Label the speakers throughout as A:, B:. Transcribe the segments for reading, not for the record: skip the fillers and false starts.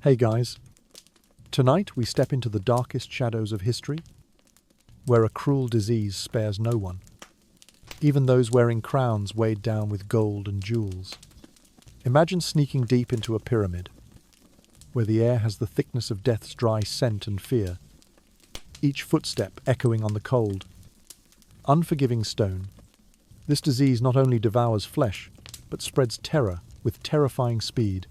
A: Hey guys, tonight we step into the darkest shadows of history, where a cruel disease spares no one, even those wearing crowns weighed down with gold and jewels. Imagine sneaking deep into a pyramid, where the air has the thickness of death's dry scent and fear, each footstep echoing on the cold, unforgiving stone. This disease not only devours flesh, but spreads terror with terrifying speed.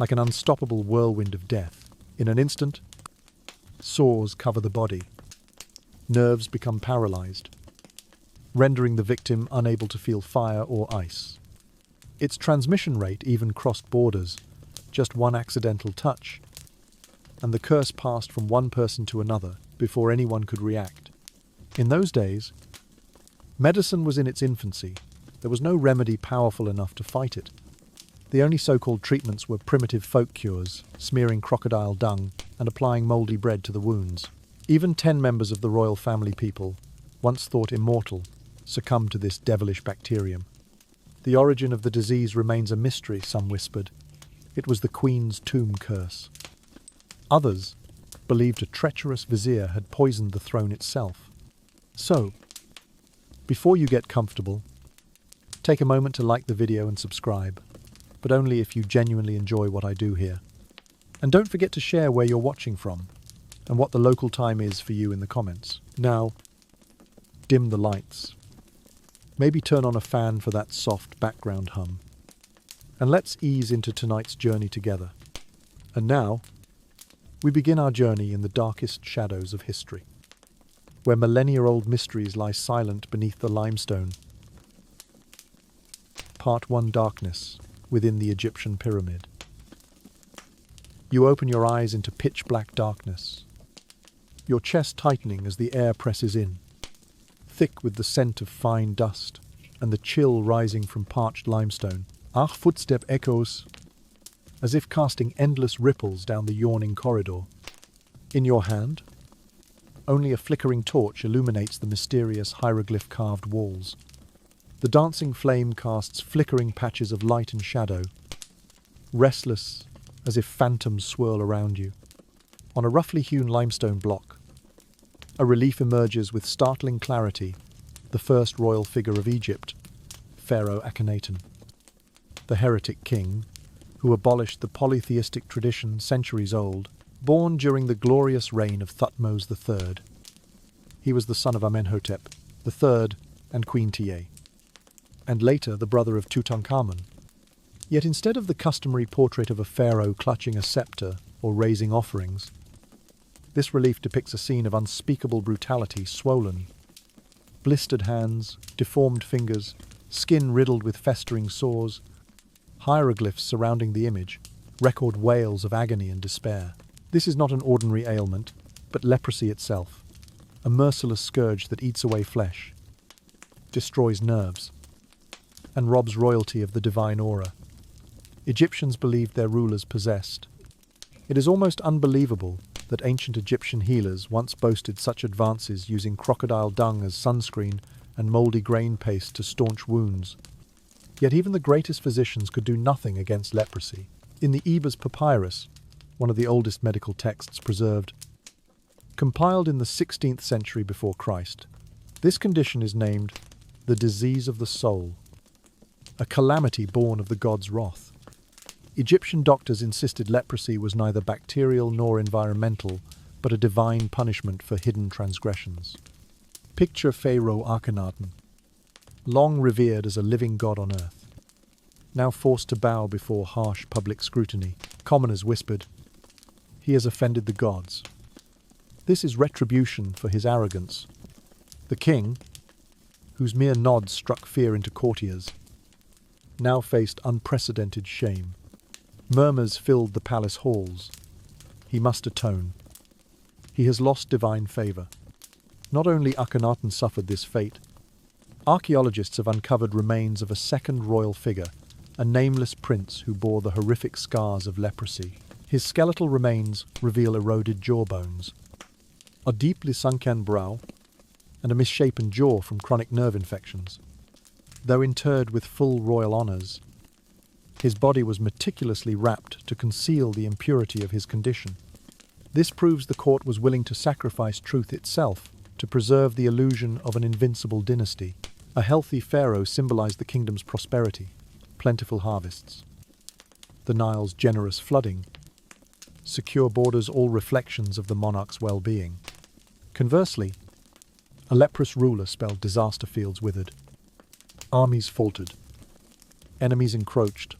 A: Like an unstoppable whirlwind of death. In an instant, sores cover the body. Nerves become paralyzed, rendering the victim unable to feel fire or ice. Its transmission rate even crossed borders, just one accidental touch, and the curse passed from one person to another before anyone could react. In those days, medicine was in its infancy. There was no remedy powerful enough to fight it. The only so-called treatments were primitive folk cures, smearing crocodile dung and applying mouldy bread to the wounds. Even 10 members of the royal family people, once thought immortal, succumbed to this devilish bacterium. The origin of the disease remains a mystery, some whispered. It was the Queen's tomb curse. Others believed a treacherous vizier had poisoned the throne itself. So, before you get comfortable, take a moment to like the video and subscribe, but only if you genuinely enjoy what I do here. And don't forget to share where you're watching from and what the local time is for you in the comments. Now, dim the lights. Maybe turn on a fan for that soft background hum. And let's ease into tonight's journey together. And now, we begin our journey in the darkest shadows of history, where millennia-old mysteries lie silent beneath the limestone. Part 1: Darkness within the Egyptian pyramid. You open your eyes into pitch-black darkness, your chest tightening as the air presses in, thick with the scent of fine dust and the chill rising from parched limestone. Our footstep echoes, as if casting endless ripples down the yawning corridor. In your hand, only a flickering torch illuminates the mysterious hieroglyph-carved walls. The dancing flame casts flickering patches of light and shadow, restless as if phantoms swirl around you. On a roughly hewn limestone block, a relief emerges with startling clarity, the first royal figure of Egypt, Pharaoh Akenaten, the heretic king who abolished the polytheistic tradition centuries old, born during the glorious reign of Thutmose III. He was the son of Amenhotep III and Queen Tiye, and later the brother of Tutankhamun. Yet instead of the customary portrait of a pharaoh clutching a scepter or raising offerings, this relief depicts a scene of unspeakable brutality, swollen, blistered hands, deformed fingers, skin riddled with festering sores. Hieroglyphs surrounding the image record wails of agony and despair. This is not an ordinary ailment, but leprosy itself, a merciless scourge that eats away flesh, destroys nerves, and robs royalty of the divine aura. Egyptians believed their rulers possessed. It is almost unbelievable that ancient Egyptian healers once boasted such advances using crocodile dung as sunscreen and mouldy grain paste to staunch wounds. Yet even the greatest physicians could do nothing against leprosy. In the Ebers Papyrus, one of the oldest medical texts preserved, compiled in the 16th century before Christ, this condition is named the disease of the soul, a calamity born of the god's wrath. Egyptian doctors insisted leprosy was neither bacterial nor environmental, but a divine punishment for hidden transgressions. Picture Pharaoh Akhenaten, long revered as a living god on earth, now forced to bow before harsh public scrutiny. Commoners whispered, "He has offended the gods." This is retribution for his arrogance. The king, whose mere nods struck fear into courtiers, now faced unprecedented shame. Murmurs filled the palace halls. He must atone. He has lost divine favor. Not only Akhenaten suffered this fate, archaeologists have uncovered remains of a second royal figure, a nameless prince who bore the horrific scars of leprosy. His skeletal remains reveal eroded jawbones, a deeply sunken brow, and a misshapen jaw from chronic nerve infections. Though interred with full royal honors, His body was meticulously wrapped to conceal the impurity of his condition. This proves the court was willing to sacrifice truth itself to preserve the illusion of an invincible dynasty. A healthy pharaoh symbolized the kingdom's prosperity, plentiful harvests, the Nile's generous flooding, secure borders, all reflections of the monarch's well-being. Conversely, a leprous ruler spelled disaster fields withered. Armies faltered. Enemies encroached.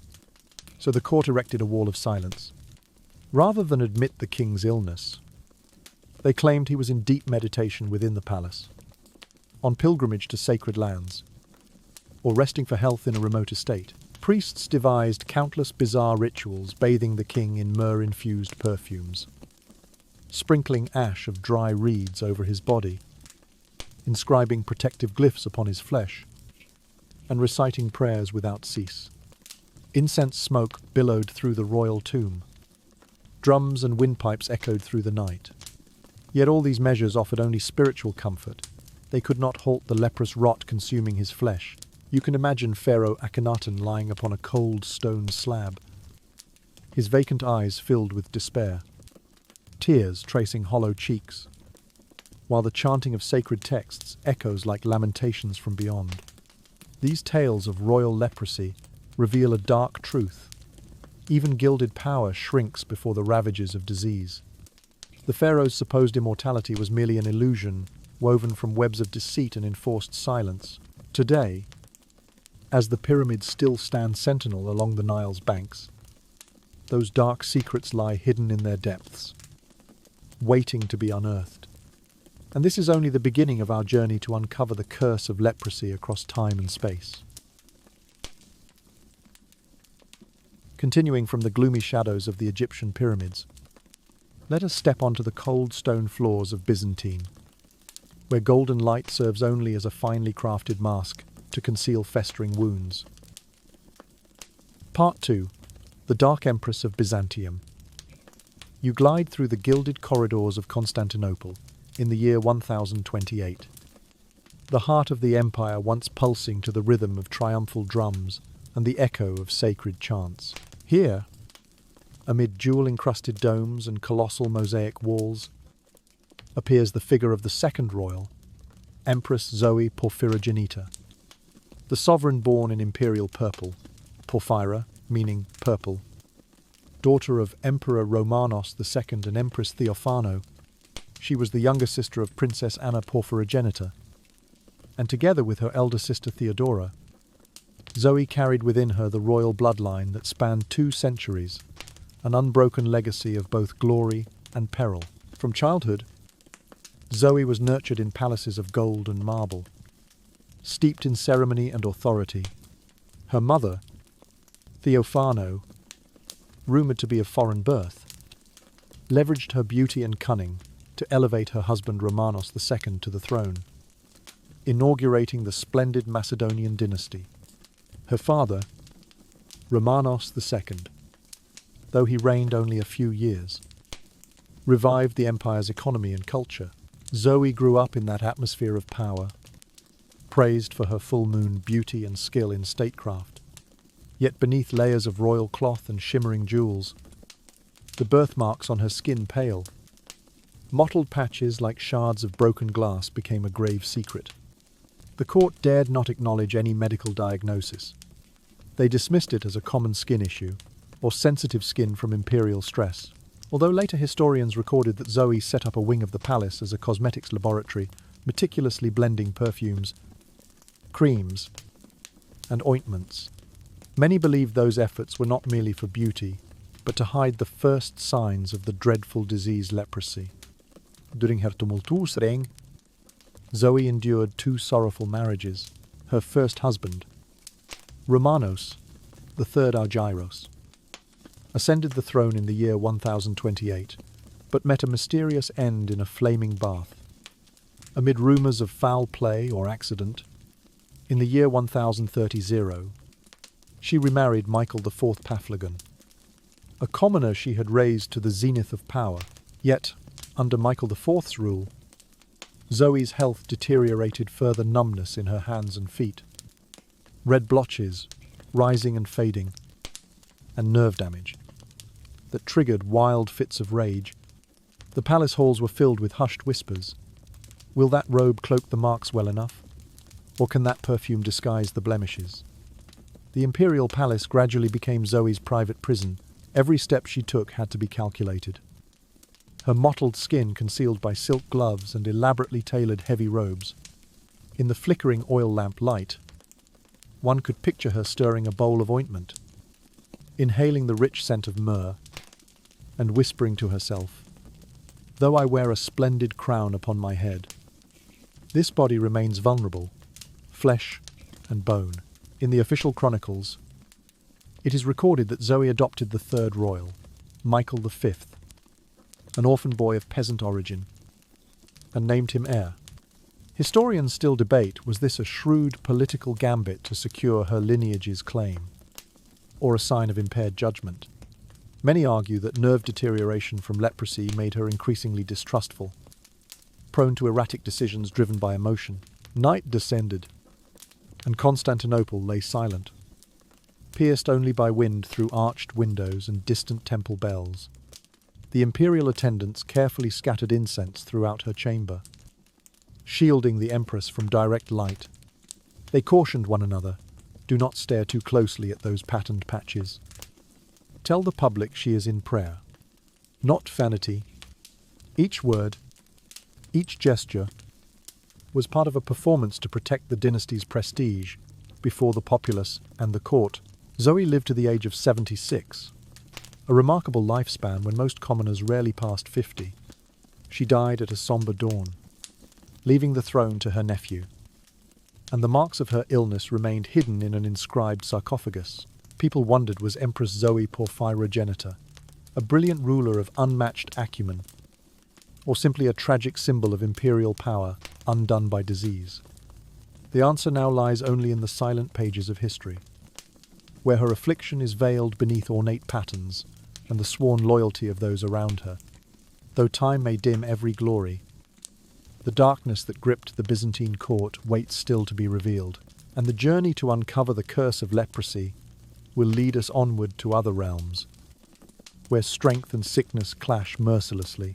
A: So the court erected a wall of silence. Rather than admit the king's illness, they claimed he was in deep meditation within the palace, on pilgrimage to sacred lands, or resting for health in a remote estate. Priests devised countless bizarre rituals, bathing the king in myrrh-infused perfumes, sprinkling ash of dry reeds over his body, inscribing protective glyphs upon his flesh, and reciting prayers without cease. Incense smoke billowed through the royal tomb. Drums and windpipes echoed through the night. Yet all these measures offered only spiritual comfort. They could not halt the leprous rot consuming his flesh. You can imagine Pharaoh Akenaten lying upon a cold stone slab, his vacant eyes filled with despair, tears tracing hollow cheeks, while the chanting of sacred texts echoes like lamentations from beyond. These tales of royal leprosy reveal a dark truth. Even gilded power shrinks before the ravages of disease. The pharaoh's supposed immortality was merely an illusion woven from webs of deceit and enforced silence. Today, as the pyramids still stand sentinel along the Nile's banks, those dark secrets lie hidden in their depths, waiting to be unearthed. And this is only the beginning of our journey to uncover the curse of leprosy across time and space. Continuing from the gloomy shadows of the Egyptian pyramids, let us step onto the cold stone floors of Byzantine, where golden light serves only as a finely crafted mask to conceal festering wounds. Part 2. The Dark Empress of Byzantium. You glide through the gilded corridors of Constantinople in the year 1028. The heart of the empire once pulsing to the rhythm of triumphal drums and the echo of sacred chants. Here, amid jewel-encrusted domes and colossal mosaic walls, appears the figure of the second royal, Empress Zoe Porphyrogenita. The sovereign born in imperial purple, Porphyra, meaning purple, daughter of Emperor Romanos II and Empress Theophano, she was the younger sister of Princess Anna Porphyrogenita, and together with her elder sister Theodora, Zoe carried within her the royal bloodline that spanned 2 centuries, an unbroken legacy of both glory and peril. From childhood, Zoe was nurtured in palaces of gold and marble, steeped in ceremony and authority. Her mother, Theophano, rumoured to be of foreign birth, leveraged her beauty and cunning to elevate her husband Romanos II to the throne, inaugurating the splendid Macedonian dynasty. Her father, Romanos II, though he reigned only a few years, revived the empire's economy and culture. Zoe grew up in that atmosphere of power, praised for her full-moon beauty and skill in statecraft. Yet beneath layers of royal cloth and shimmering jewels, the birthmarks on her skin pale. Mottled patches like shards of broken glass became a grave secret. The court dared not acknowledge any medical diagnosis. They dismissed it as a common skin issue, or sensitive skin from imperial stress. Although later historians recorded that Zoe set up a wing of the palace as a cosmetics laboratory, meticulously blending perfumes, creams, and ointments. Many believed those efforts were not merely for beauty, but to hide the first signs of the dreadful disease leprosy. During her tumultuous reign, Zoe endured 2 sorrowful marriages. Her first husband, Romanos, the third Argyros, ascended the throne in the year 1028, but met a mysterious end in a flaming bath. Amid rumours of foul play or accident, in the year 1030, she remarried Michael IV Paphlagon, a commoner she had raised to the zenith of power. Yet, under Michael IV's rule, Zoe's health deteriorated, further numbness in her hands and feet, red blotches, rising and fading, and nerve damage that triggered wild fits of rage. The palace halls were filled with hushed whispers. Will that robe cloak the marks well enough? Or can that perfume disguise the blemishes? The imperial palace gradually became Zoe's private prison. Every step she took had to be calculated. Her mottled skin concealed by silk gloves and elaborately tailored heavy robes. In the flickering oil lamp light, one could picture her stirring a bowl of ointment, inhaling the rich scent of myrrh, and whispering to herself, "Though I wear a splendid crown upon my head, this body remains vulnerable, flesh and bone." In the official chronicles, it is recorded that Zoe adopted the third royal, Michael V, an orphan boy of peasant origin, and named him heir. Historians still debate, was this a shrewd political gambit to secure her lineage's claim, or a sign of impaired judgment? Many argue that nerve deterioration from leprosy made her increasingly distrustful, prone to erratic decisions driven by emotion. Night descended, and Constantinople lay silent, pierced only by wind through arched windows and distant temple bells. The imperial attendants carefully scattered incense throughout her chamber, shielding the empress from direct light. They cautioned one another, "Do not stare too closely at those patterned patches. Tell the public she is in prayer, not vanity." Each word, each gesture, was part of a performance to protect the dynasty's prestige before the populace and the court. Zoe lived to the age of 76, a remarkable lifespan when most commoners rarely passed 50. She died at a somber dawn, leaving the throne to her nephew, and the marks of her illness remained hidden in an inscribed sarcophagus. People wondered, was Empress Zoe Porphyrogenita a brilliant ruler of unmatched acumen, or simply a tragic symbol of imperial power undone by disease? The answer now lies only in the silent pages of history, where her affliction is veiled beneath ornate patterns and the sworn loyalty of those around her. Though time may dim every glory, the darkness that gripped the Byzantine court waits still to be revealed, and the journey to uncover the curse of leprosy will lead us onward to other realms, where strength and sickness clash mercilessly.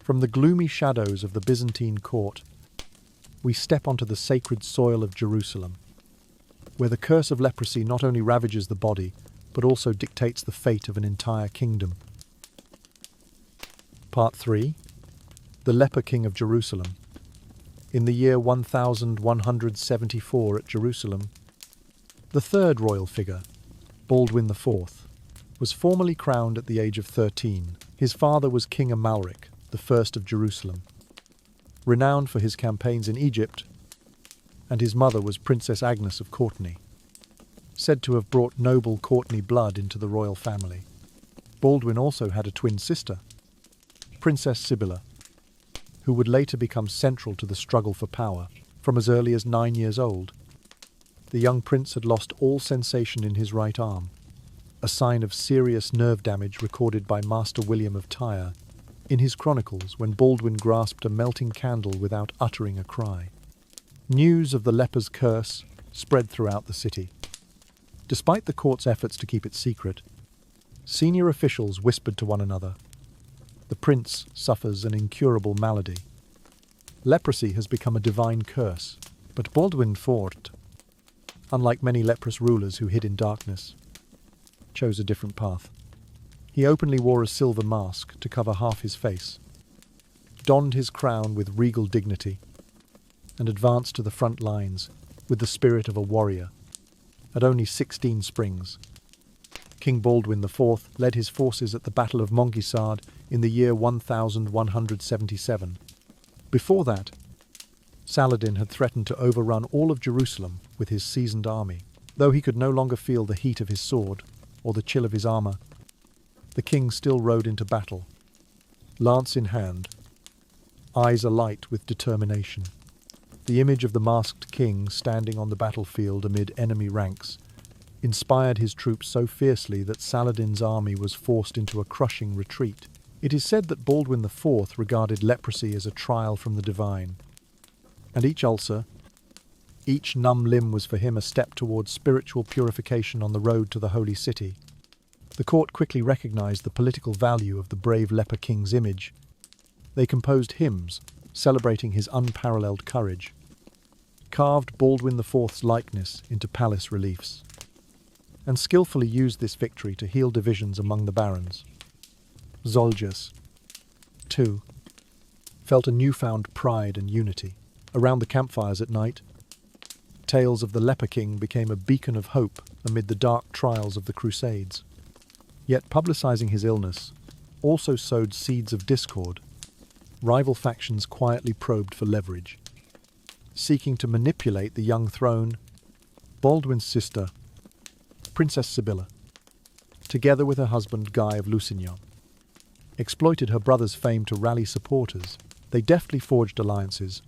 A: From the gloomy shadows of the Byzantine court, we step onto the sacred soil of Jerusalem, where the curse of leprosy not only ravages the body, but also dictates the fate of an entire kingdom. Part 3. The Leper King of Jerusalem. In the year 1174 at Jerusalem, the third royal figure, Baldwin IV, was formally crowned at the age of 13. His father was King Amalric I of Jerusalem, renowned for his campaigns in Egypt, and his mother was Princess Agnes of Courtenay, said to have brought noble Courtenay blood into the royal family. Baldwin also had a twin sister, Princess Sibylla, who would later become central to the struggle for power. From as early as 9 years old, the young prince had lost all sensation in his right arm, a sign of serious nerve damage recorded by Master William of Tyre in his chronicles when Baldwin grasped a melting candle without uttering a cry. News of the leper's curse spread throughout the city. Despite the court's efforts to keep it secret, senior officials whispered to one another, "The prince suffers an incurable malady. Leprosy has become a divine curse." But Baldwin IV, unlike many leprous rulers who hid in darkness, chose a different path. He openly wore a silver mask to cover half his face, donned his crown with regal dignity, and advanced to the front lines with the spirit of a warrior. At only 16 springs, King Baldwin IV led his forces at the Battle of Mongisard in the year 1177. Before that, Saladin had threatened to overrun all of Jerusalem with his seasoned army. Though he could no longer feel the heat of his sword or the chill of his armor, the king still rode into battle, lance in hand, eyes alight with determination. The image of the masked king standing on the battlefield amid enemy ranks inspired his troops so fiercely that Saladin's army was forced into a crushing retreat. It is said that Baldwin IV regarded leprosy as a trial from the divine, and each ulcer, Each numb limb was for him a step towards spiritual purification on the road to the holy city. The court quickly recognized the political value of the brave leper king's image. They composed hymns, celebrating his unparalleled courage, carved Baldwin IV's likeness into palace reliefs, and skillfully used this victory to heal divisions among the barons. Soldiers, too, felt a newfound pride and unity. Around the campfires at night, tales of the leper king became a beacon of hope amid the dark trials of the Crusades. Yet publicizing his illness also sowed seeds of discord. Rival factions quietly probed for leverage. Seeking to manipulate the young throne, Baldwin's sister, Princess Sibylla, together with her husband Guy of Lusignan, exploited her brother's fame to rally supporters. They deftly forged alliances,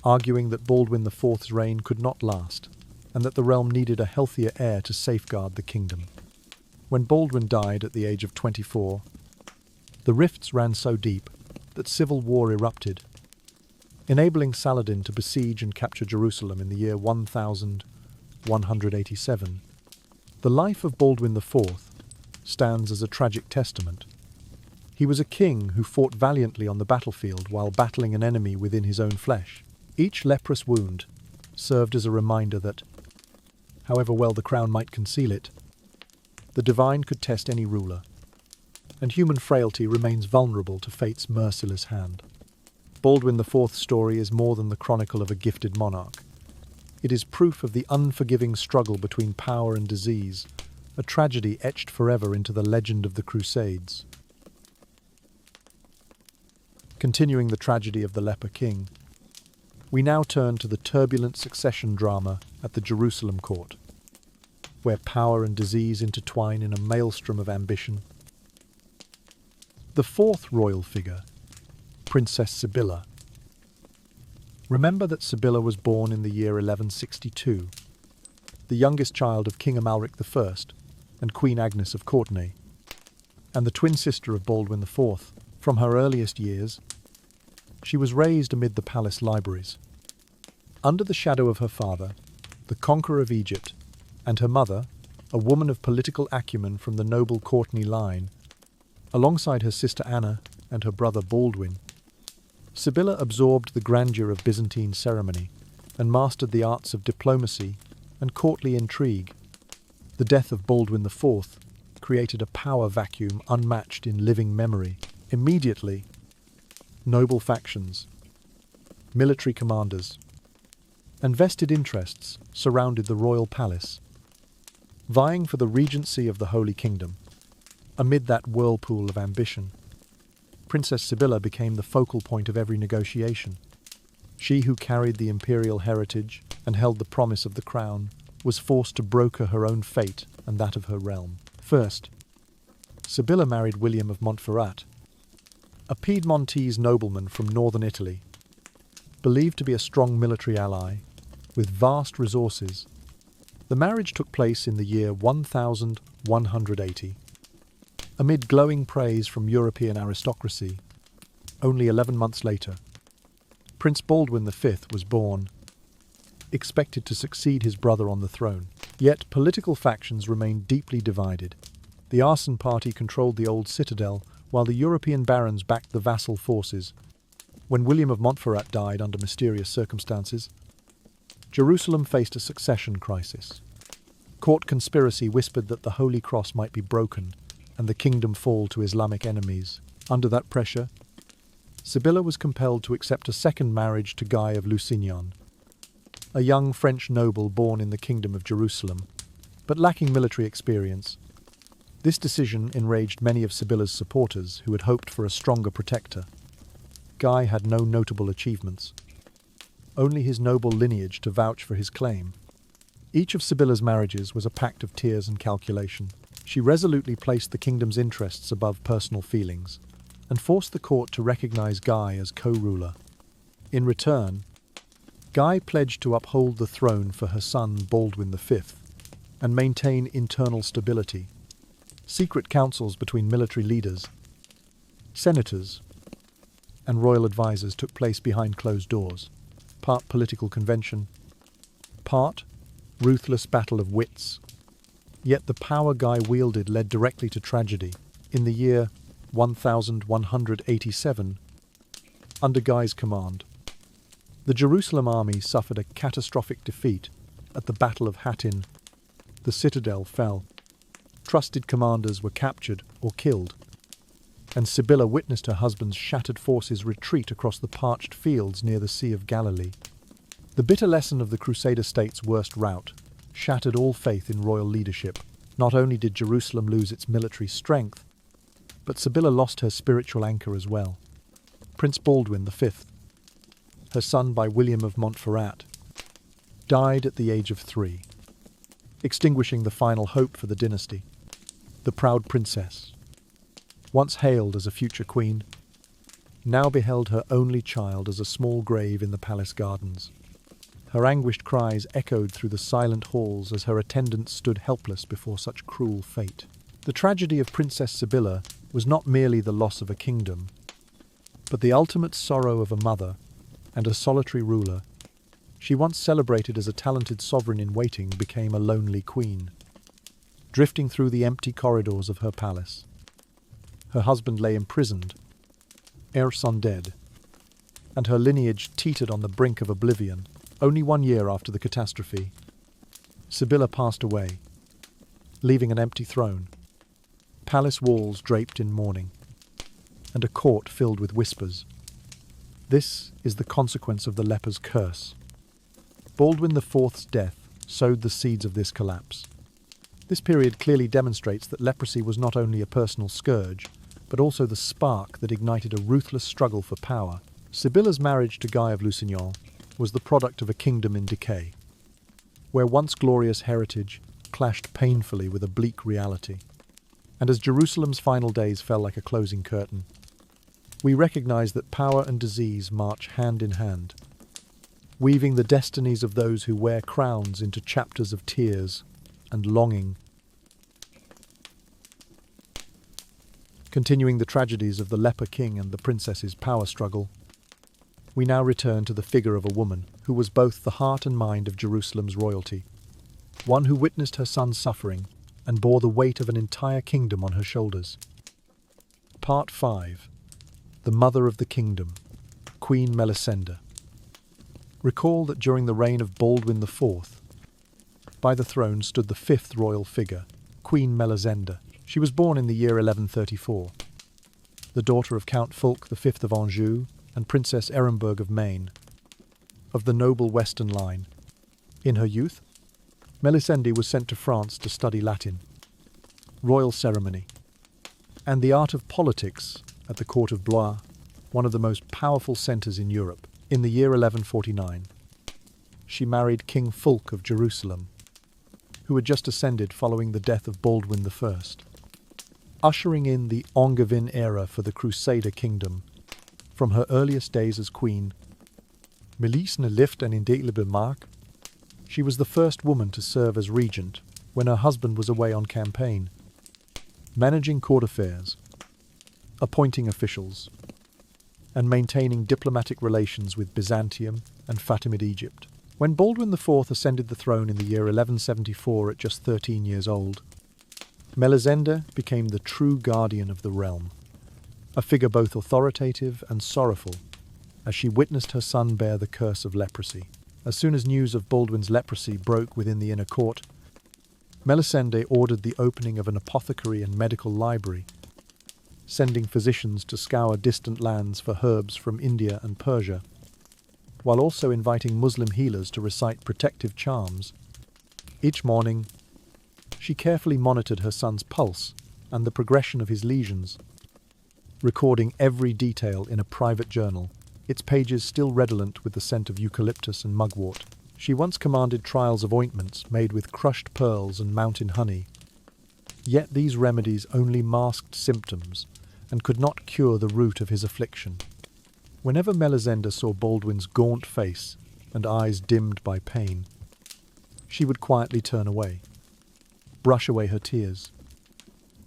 A: arguing that Baldwin IV's reign could not last, and that the realm needed a healthier heir to safeguard the kingdom. When Baldwin died at the age of 24, the rifts ran so deep that civil war erupted, enabling Saladin to besiege and capture Jerusalem in the year 1187. The life of Baldwin IV stands as a tragic testament. He was a king who fought valiantly on the battlefield while battling an enemy within his own flesh. Each leprous wound served as a reminder that, however well the crown might conceal it, the divine could test any ruler, and human frailty remains vulnerable to fate's merciless hand. Baldwin IV's story is more than the chronicle of a gifted monarch. It is proof of the unforgiving struggle between power and disease, a tragedy etched forever into the legend of the Crusades. Continuing the tragedy of the leper king, we now turn to the turbulent succession drama at the Jerusalem court, where power and disease intertwine in a maelstrom of ambition. The fourth royal figure, Princess Sibylla. Remember that Sibylla was born in the year 1162, the youngest child of King Amalric I and Queen Agnes of Courtenay, and the twin sister of Baldwin IV. From her earliest years, she was raised amid the palace libraries. Under the shadow of her father, the conqueror of Egypt, and her mother, a woman of political acumen from the noble Courtenay line, alongside her sister Anna and her brother Baldwin, Sibylla absorbed the grandeur of Byzantine ceremony and mastered the arts of diplomacy and courtly intrigue. The death of Baldwin IV created a power vacuum unmatched in living memory. Immediately, noble factions, military commanders, and vested interests surrounded the royal palace, vying for the regency of the Holy Kingdom. Amid that whirlpool of ambition, Princess Sibylla became the focal point of every negotiation. She who carried the imperial heritage and held the promise of the crown was forced to broker her own fate and that of her realm. First, Sibylla married William of Montferrat, a Piedmontese nobleman from northern Italy, believed to be a strong military ally with vast resources. The marriage took place in the year 1180. Amid glowing praise from European aristocracy, only 11 months later, Prince Baldwin V was born, expected to succeed his brother on the throne. Yet political factions remained deeply divided. The arson party controlled the old citadel, while the European barons backed the vassal forces. When William of Montferrat died under mysterious circumstances, Jerusalem faced a succession crisis. Court conspiracy whispered that the Holy Cross might be broken and the kingdom fall to Islamic enemies. Under that pressure, Sibylla was compelled to accept a second marriage to Guy of Lusignan, a young French noble born in the Kingdom of Jerusalem, but lacking military experience. This decision enraged many of Sibylla's supporters who had hoped for a stronger protector. Guy had no notable achievements, only his noble lineage to vouch for his claim. Each of Sibylla's marriages was a pact of tears and calculation. She resolutely placed the kingdom's interests above personal feelings and forced the court to recognize Guy as co-ruler. In return, Guy pledged to uphold the throne for her son Baldwin V and maintain internal stability. Secret councils between military leaders, senators, and royal advisors took place behind closed doors, part political convention, Part, ruthless battle of wits. Yet the power Guy wielded led directly to tragedy. In the year 1187, under Guy's command, the Jerusalem army suffered a catastrophic defeat at the Battle of Hattin. The citadel fell. Trusted commanders were captured or killed, and Sibylla witnessed her husband's shattered forces retreat across the parched fields near the Sea of Galilee. The bitter lesson of the Crusader state's worst rout shattered all faith in royal leadership. Not only did Jerusalem lose its military strength, but Sibylla lost her spiritual anchor as well. Prince Baldwin V, her son by William of Montferrat, died at the age of 3, extinguishing the final hope for the dynasty. The proud princess, once hailed as a future queen, now beheld her only child as a small grave in the palace gardens. Her anguished cries echoed through the silent halls as her attendants stood helpless before such cruel fate. The tragedy of Princess Sibylla was not merely the loss of a kingdom, but the ultimate sorrow of a mother and a solitary ruler. She, once celebrated as a talented sovereign in waiting, became a lonely queen, drifting through the empty corridors of her palace. Her husband lay imprisoned, heir son dead, and her lineage teetered on the brink of oblivion. Only 1 year after the catastrophe, Sibylla passed away, leaving an empty throne, palace walls draped in mourning, and a court filled with whispers. This is the consequence of the leper's curse. Baldwin IV's death sowed the seeds of this collapse. This period clearly demonstrates that leprosy was not only a personal scourge, but also the spark that ignited a ruthless struggle for power. Sibylla's marriage to Guy of Lusignan was the product of a kingdom in decay, where once glorious heritage clashed painfully with a bleak reality. And as Jerusalem's final days fell like a closing curtain, we recognize that power and disease march hand in hand, weaving the destinies of those who wear crowns into chapters of tears and longing. Continuing the tragedies of the leper king and the princess's power struggle, we now return to the figure of a woman who was both the heart and mind of Jerusalem's royalty, one who witnessed her son's suffering and bore the weight of an entire kingdom on her shoulders. Part 5. The Mother of the Kingdom, Queen Melisende. Recall that during the reign of Baldwin IV, by the throne stood the 5th royal figure, Queen Melisende. She was born in the year 1134, the daughter of Count Fulk V of Anjou and Princess Ehrenberg of Maine, of the noble Western line. In her youth, Melisende was sent to France to study Latin, royal ceremony, and the art of politics at the court of Blois, one of the most powerful centres in Europe. In the year 1149, she married King Fulk of Jerusalem, who had just ascended following the death of Baldwin I, ushering in the Angevin era for the Crusader kingdom. From her earliest days as queen, Melisende left an indelible mark. She was the first woman to serve as regent when her husband was away on campaign, managing court affairs, appointing officials, and maintaining diplomatic relations with Byzantium and Fatimid Egypt. When Baldwin IV ascended the throne in the year 1174 at just 13 years old, Melisende became the true guardian of the realm, a figure both authoritative and sorrowful, as she witnessed her son bear the curse of leprosy. As soon as news of Baldwin's leprosy broke within the inner court, Melisende ordered the opening of an apothecary and medical library, sending physicians to scour distant lands for herbs from India and Persia, while also inviting Muslim healers to recite protective charms. Each morning, she carefully monitored her son's pulse and the progression of his lesions, recording every detail in a private journal, its pages still redolent with the scent of eucalyptus and mugwort. She once commanded trials of ointments made with crushed pearls and mountain honey. Yet these remedies only masked symptoms and could not cure the root of his affliction. Whenever Melisende saw Baldwin's gaunt face and eyes dimmed by pain, she would quietly turn away, brush away her tears,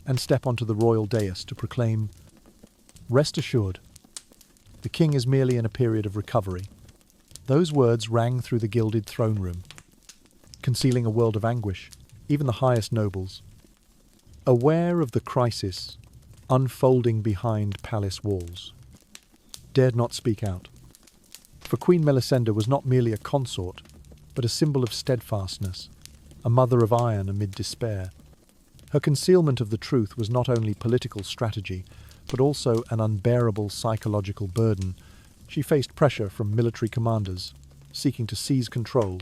A: and step onto the royal dais to proclaim, "Rest assured, the king is merely in a period of recovery." Those words rang through the gilded throne room, concealing a world of anguish, even the highest nobles. Aware of the crisis unfolding behind palace walls, dared not speak out. For Queen Melisende was not merely a consort, but a symbol of steadfastness, a mother of iron amid despair. Her concealment of the truth was not only political strategy, but also an unbearable psychological burden. She faced pressure from military commanders, seeking to seize control,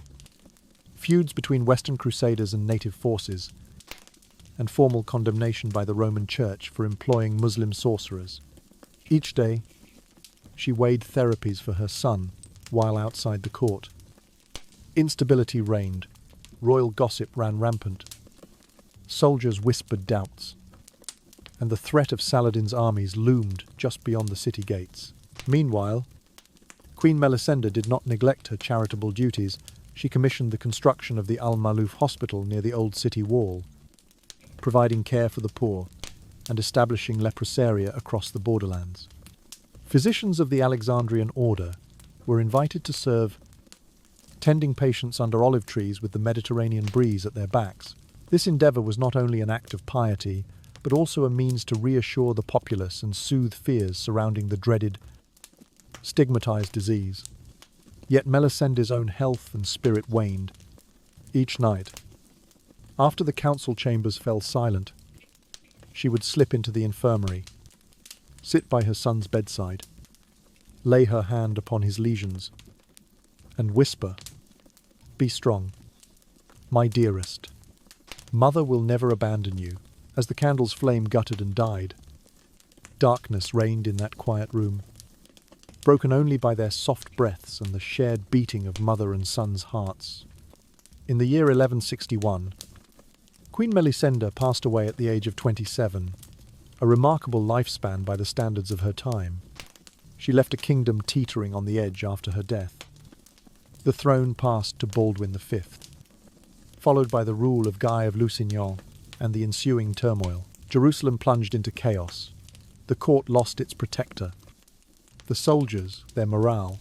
A: feuds between Western Crusaders and native forces, and formal condemnation by the Roman Church for employing Muslim sorcerers. Each day, she weighed therapies for her son while outside the court. Instability reigned, royal gossip ran rampant, soldiers whispered doubts, and the threat of Saladin's armies loomed just beyond the city gates. Meanwhile, Queen Melisende did not neglect her charitable duties. She commissioned the construction of the Al-Maluf hospital near the old city wall, providing care for the poor and establishing leprosaria across the borderlands. Physicians of the Alexandrian order were invited to serve, tending patients under olive trees with the Mediterranean breeze at their backs. This endeavor was not only an act of piety, but also a means to reassure the populace and soothe fears surrounding the dreaded, stigmatized disease. Yet Melisende's own health and spirit waned. Each night, after the council chambers fell silent, she would slip into the infirmary, sit by her son's bedside, lay her hand upon his lesions, and whisper, "Be strong, my dearest. Mother will never abandon you." As the candle's flame guttered and died, darkness reigned in that quiet room, broken only by their soft breaths and the shared beating of mother and son's hearts. In the year 1161, Queen Melisende passed away at the age of 27, a remarkable lifespan by the standards of her time. She left a kingdom teetering on the edge after her death. The throne passed to Baldwin V, followed by the rule of Guy of Lusignan and the ensuing turmoil. Jerusalem plunged into chaos. The court lost its protector, the soldiers their morale,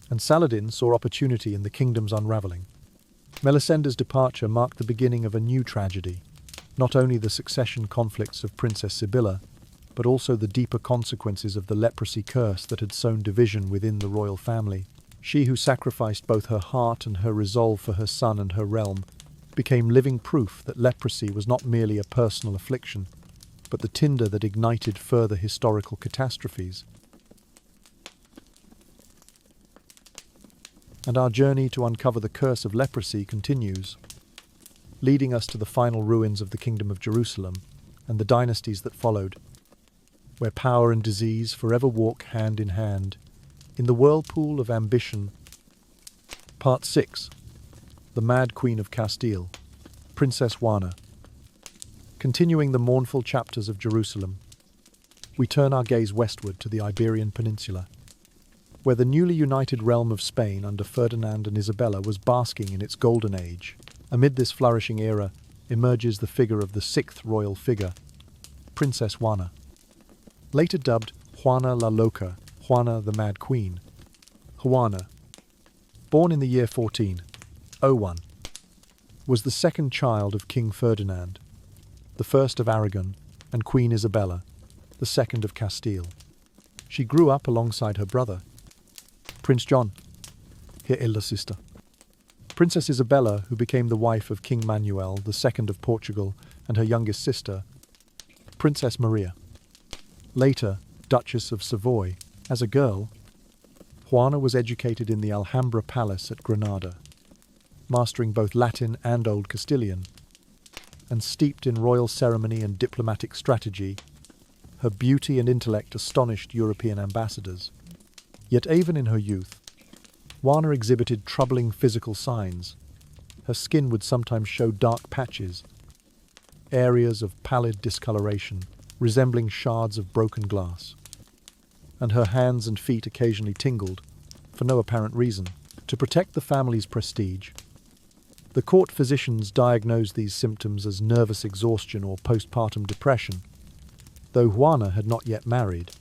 A: and Saladin saw opportunity in the kingdom's unraveling. Melisende's departure marked the beginning of a new tragedy, not only the succession conflicts of Princess Sibylla, but also the deeper consequences of the leprosy curse that had sown division within the royal family. She who sacrificed both her heart and her resolve for her son and her realm became living proof that leprosy was not merely a personal affliction, but the tinder that ignited further historical catastrophes. And our journey to uncover the curse of leprosy continues, leading us to the final ruins of the Kingdom of Jerusalem and the dynasties that followed, where power and disease forever walk hand in hand in the whirlpool of ambition. Part 6. The Mad Queen of Castile, Princess Juana. Continuing the mournful chapters of Jerusalem, we turn our gaze westward to the Iberian Peninsula, where the newly united realm of Spain under Ferdinand and Isabella was basking in its golden age. Amid this flourishing era emerges the figure of the sixth royal figure, Princess Juana. Later dubbed Juana la Loca, Juana the Mad Queen. Juana, born in the year 1401, was the second child of King Ferdinand, the first of Aragon, and Queen Isabella, the second of Castile. She grew up alongside her brother, Prince John, her elder sister. Princess Isabella, who became the wife of King Manuel, the second of Portugal, and her youngest sister, Princess Maria, later Duchess of Savoy. As a girl, Juana was educated in the Alhambra Palace at Granada, mastering both Latin and Old Castilian, and steeped in royal ceremony and diplomatic strategy. Her beauty and intellect astonished European ambassadors. Yet even in her youth, Juana exhibited troubling physical signs. Her skin would sometimes show dark patches, areas of pallid discoloration, resembling shards of broken glass, and her hands and feet occasionally tingled, for no apparent reason. To protect the family's prestige, the court physicians diagnosed these symptoms as nervous exhaustion or postpartum depression, though Juana had not yet married,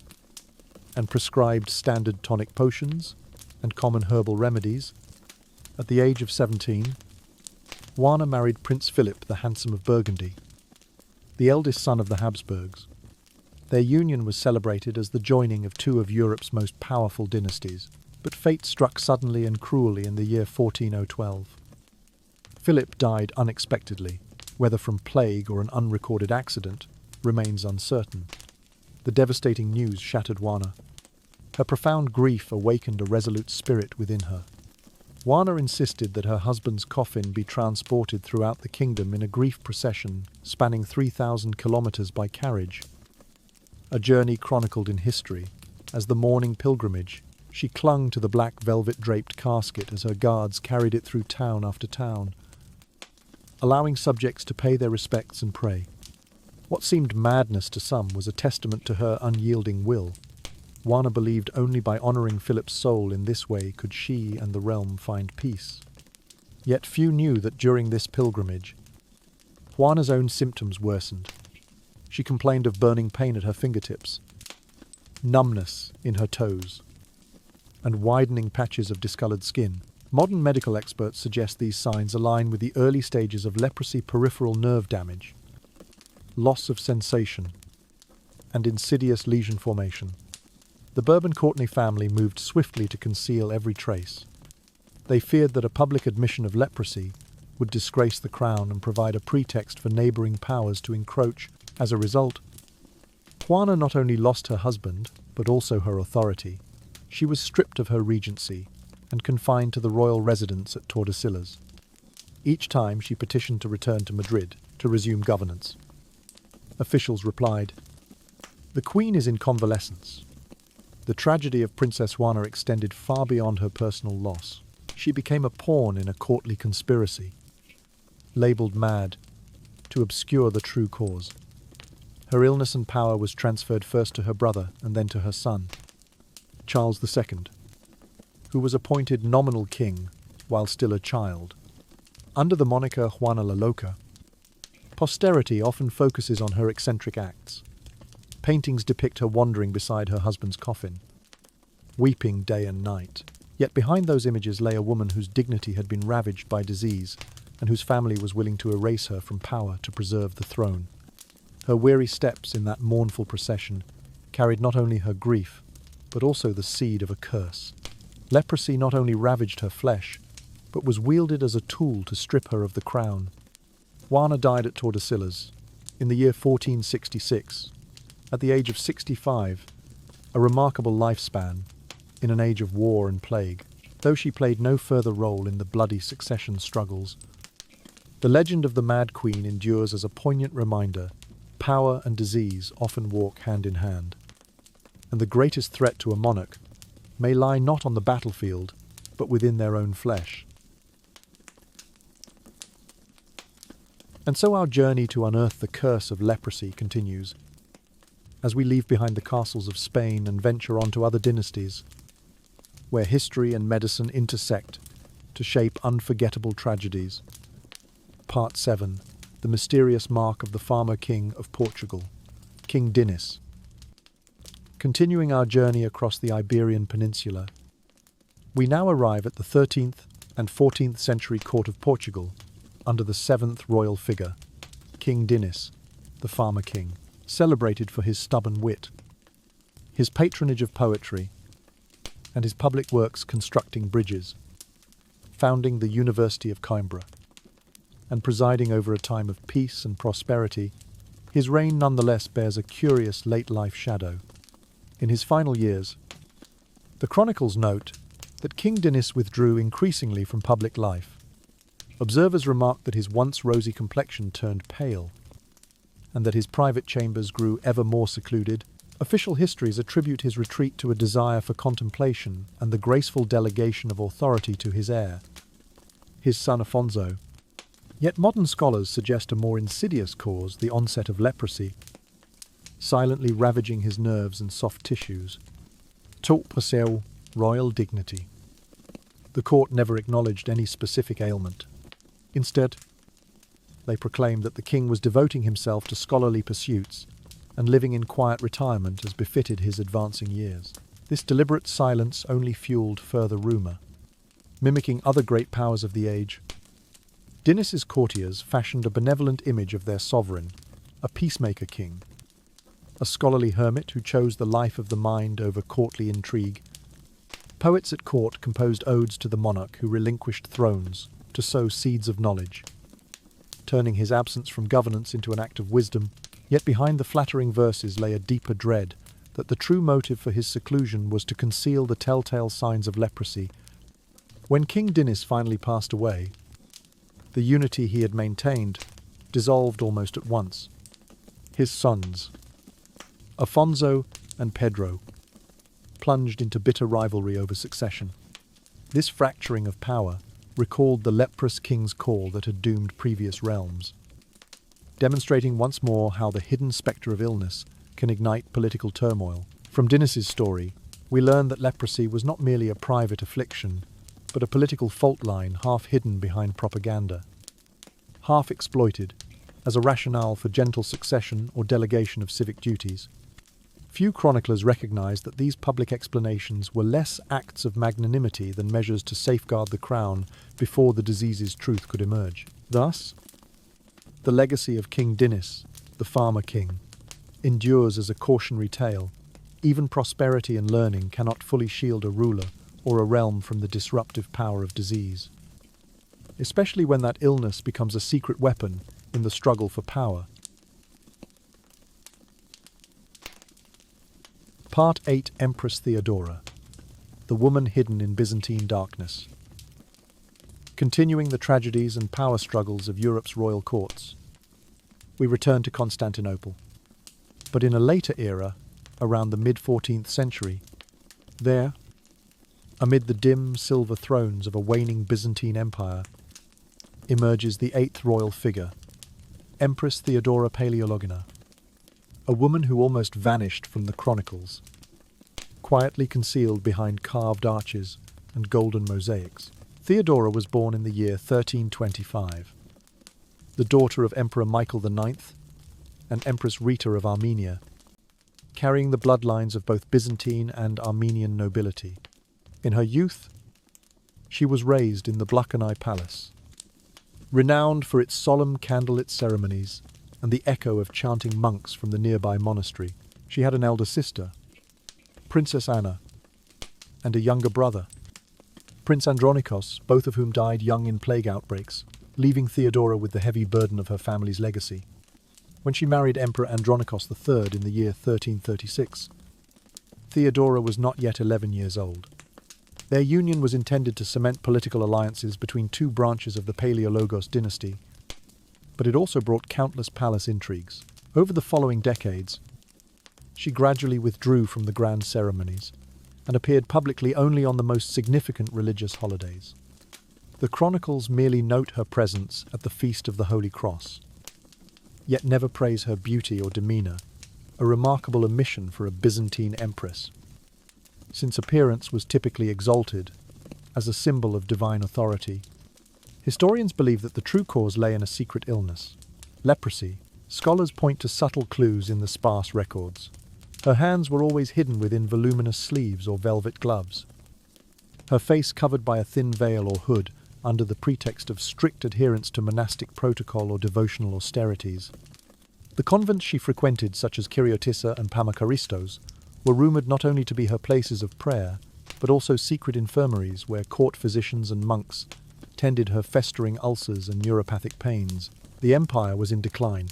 A: and prescribed standard tonic potions and common herbal remedies. At the age of 17, Juana married Prince Philip the Handsome of Burgundy, the eldest son of the Habsburgs. Their union was celebrated as the joining of two of Europe's most powerful dynasties, but fate struck suddenly and cruelly in the year 14012. Philip died unexpectedly, whether from plague or an unrecorded accident remains uncertain. The devastating news shattered Juana. Her profound grief awakened a resolute spirit within her. Juana insisted that her husband's coffin be transported throughout the kingdom in a grief procession spanning 3,000 kilometers by carriage. A journey chronicled in history. As the mourning pilgrimage, she clung to the black velvet-draped casket as her guards carried it through town after town, allowing subjects to pay their respects and pray. What seemed madness to some was a testament to her unyielding will. Juana believed only by honoring Philip's soul in this way could she and the realm find peace. Yet few knew that during this pilgrimage, Juana's own symptoms worsened. She complained of burning pain at her fingertips, numbness in her toes, and widening patches of discolored skin. Modern medical experts suggest these signs align with the early stages of leprosy peripheral nerve damage, loss of sensation, and insidious lesion formation. The Bourbon-Courtenay family moved swiftly to conceal every trace. They feared that a public admission of leprosy would disgrace the crown and provide a pretext for neighboring powers to encroach. As a result, Juana not only lost her husband, but also her authority. She was stripped of her regency and confined to the royal residence at Tordesillas. Each time she petitioned to return to Madrid to resume governance. Officials replied, "The Queen is in convalescence." The tragedy of Princess Juana extended far beyond her personal loss. She became a pawn in a courtly conspiracy, labelled mad, to obscure the true cause. Her illness and power was transferred first to her brother and then to her son, Charles II, who was appointed nominal king while still a child. Under the moniker Juana la Loca, posterity often focuses on her eccentric acts. Paintings depict her wandering beside her husband's coffin, weeping day and night. Yet behind those images lay a woman whose dignity had been ravaged by disease and whose family was willing to erase her from power to preserve the throne. Her weary steps in that mournful procession carried not only her grief, but also the seed of a curse. Leprosy not only ravaged her flesh, but was wielded as a tool to strip her of the crown. Juana died at Tordesillas in the year 1466, at the age of 65, a remarkable lifespan in an age of war and plague, though she played no further role in the bloody succession struggles. The legend of the Mad Queen endures as a poignant reminder: power and disease often walk hand in hand, and the greatest threat to a monarch may lie not on the battlefield, but within their own flesh. And so our journey to unearth the curse of leprosy continues, as we leave behind the castles of Spain and venture on to other dynasties, where history and medicine intersect to shape unforgettable tragedies. Part 7. The mysterious mark of the farmer king of Portugal, King Dinis. Continuing our journey across the Iberian Peninsula, we now arrive at the 13th and 14th century court of Portugal, under the 7th royal figure, King Dinis, the farmer king, celebrated for his stubborn wit, his patronage of poetry, and his public works constructing bridges, founding the University of Coimbra, and presiding over a time of peace and prosperity. His reign nonetheless bears a curious late-life shadow. In his final years, the chronicles note that King Dinis withdrew increasingly from public life. Observers remarked that his once rosy complexion turned pale, and that his private chambers grew ever more secluded. Official histories attribute his retreat to a desire for contemplation and the graceful delegation of authority to his heir, his son Afonso. Yet modern scholars suggest a more insidious cause, the onset of leprosy, silently ravaging his nerves and soft tissues. Taught possède royal dignity. The court never acknowledged any specific ailment. Instead, they proclaimed that the king was devoting himself to scholarly pursuits and living in quiet retirement as befitted his advancing years. This deliberate silence only fueled further rumour. Mimicking other great powers of the age, Dionysus' courtiers fashioned a benevolent image of their sovereign, a peacemaker king, a scholarly hermit who chose the life of the mind over courtly intrigue. Poets at court composed odes to the monarch who relinquished thrones to sow seeds of knowledge, turning his absence from governance into an act of wisdom. Yet behind the flattering verses lay a deeper dread that the true motive for his seclusion was to conceal the telltale signs of leprosy. When King Dionysus finally passed away, the unity he had maintained dissolved almost at once. His sons, Afonso and Pedro, plunged into bitter rivalry over succession. This fracturing of power recalled the leprous king's call that had doomed previous realms, demonstrating once more how the hidden spectre of illness can ignite political turmoil. From Dionysus' story, we learn that leprosy was not merely a private affliction, but a political fault line half hidden behind propaganda, half exploited as a rationale for gentle succession or delegation of civic duties. Few chroniclers recognize that these public explanations were less acts of magnanimity than measures to safeguard the crown before the disease's truth could emerge. Thus, the legacy of King Dionysus, the farmer king, endures as a cautionary tale. Even prosperity and learning cannot fully shield a ruler or a realm from the disruptive power of disease, especially when that illness becomes a secret weapon in the struggle for power. Part 8. Empress Theodora, the woman hidden in Byzantine darkness. Continuing the tragedies and power struggles of Europe's royal courts, we return to Constantinople. But in a later era, around the mid-14th century, there, amid the dim silver thrones of a waning Byzantine Empire, emerges the eighth royal figure, Empress Theodora Paleologina, a woman who almost vanished from the chronicles, quietly concealed behind carved arches and golden mosaics. Theodora was born in the year 1325, the daughter of Emperor Michael IX and Empress Rita of Armenia, carrying the bloodlines of both Byzantine and Armenian nobility. In her youth, she was raised in the Blachani Palace, renowned for its solemn candlelit ceremonies and the echo of chanting monks from the nearby monastery. She had an elder sister, Princess Anna, and a younger brother, Prince Andronikos, both of whom died young in plague outbreaks, leaving Theodora with the heavy burden of her family's legacy. When she married Emperor Andronikos III in the year 1336, Theodora was not yet 11 years old. Their union was intended to cement political alliances between two branches of the Paleologos dynasty, but it also brought countless palace intrigues. Over the following decades, she gradually withdrew from the grand ceremonies and appeared publicly only on the most significant religious holidays. The chronicles merely note her presence at the Feast of the Holy Cross, yet never praise her beauty or demeanor, a remarkable omission for a Byzantine empress, since appearance was typically exalted as a symbol of divine authority. Historians believe that the true cause lay in a secret illness, leprosy. Scholars point to subtle clues in the sparse records. Her hands were always hidden within voluminous sleeves or velvet gloves, her face covered by a thin veil or hood under the pretext of strict adherence to monastic protocol or devotional austerities. The convents she frequented, such as Kyriotissa and Pamakaristos, were rumoured not only to be her places of prayer, but also secret infirmaries where court physicians and monks tended her festering ulcers and neuropathic pains. The empire was in decline.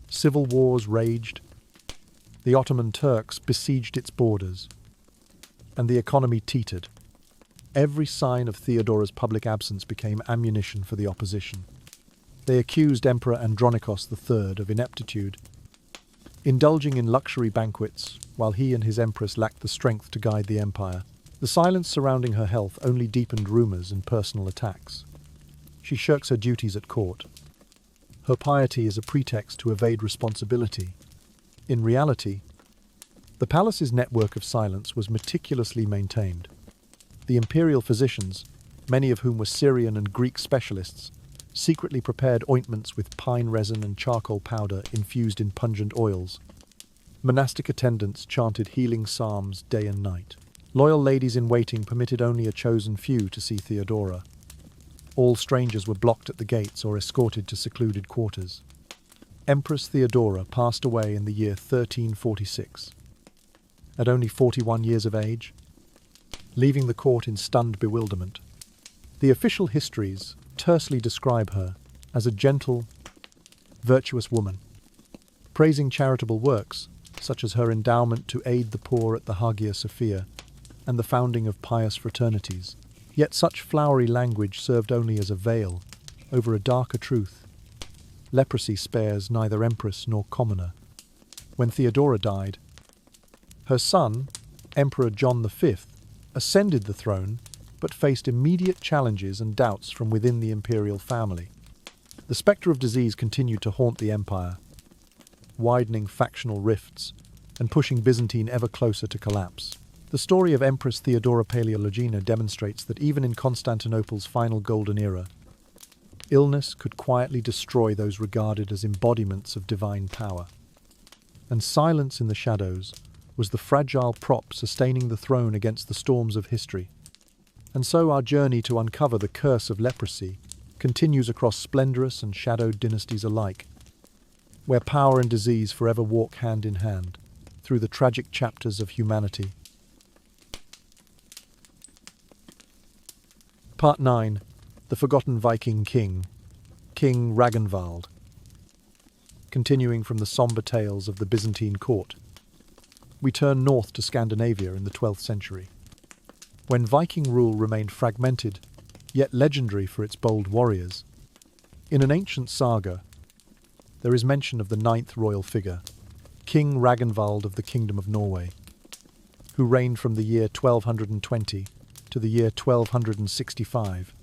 A: Civil wars raged, the Ottoman Turks besieged its borders, and the economy teetered. Every sign of Theodora's public absence became ammunition for the opposition. They accused Emperor Andronikos III of ineptitude, indulging in luxury banquets while he and his empress lacked the strength to guide the empire. The silence surrounding her health only deepened rumours and personal attacks. She shirks her duties at court. Her piety is a pretext to evade responsibility. In reality, the palace's network of silence was meticulously maintained. The imperial physicians, many of whom were Syrian and Greek specialists, secretly prepared ointments with pine resin and charcoal powder infused in pungent oils. Monastic attendants chanted healing psalms day and night. Loyal ladies-in-waiting permitted only a chosen few to see Theodora. All strangers were blocked at the gates or escorted to secluded quarters. Empress Theodora passed away in the year 1346, at only 41 years of age, leaving the court in stunned bewilderment. The official histories tersely describe her as a gentle, virtuous woman, praising charitable works such as her endowment to aid the poor at the Hagia Sophia and the founding of pious fraternities. Yet such flowery language served only as a veil over a darker truth. Leprosy spares neither empress nor commoner. When Theodora died, her son, Emperor John V, ascended the throne but faced immediate challenges and doubts from within the imperial family. The spectre of disease continued to haunt the empire, widening factional rifts and pushing Byzantine ever closer to collapse. The story of Empress Theodora Paleologina demonstrates that even in Constantinople's final golden era, illness could quietly destroy those regarded as embodiments of divine power. And silence in the shadows was the fragile prop sustaining the throne against the storms of history. And so our journey to uncover the curse of leprosy continues across splendorous and shadowed dynasties alike, where power and disease forever walk hand in hand through the tragic chapters of humanity. Part 9. The Forgotten Viking King, King Ragnvald. Continuing from the somber tales of the Byzantine court, we turn north to Scandinavia in the 12th century, when Viking rule remained fragmented, yet legendary for its bold warriors. In an ancient saga, there is mention of the 9th royal figure, King Ragnvald of the Kingdom of Norway, who reigned from the year 1220 to the year 1265,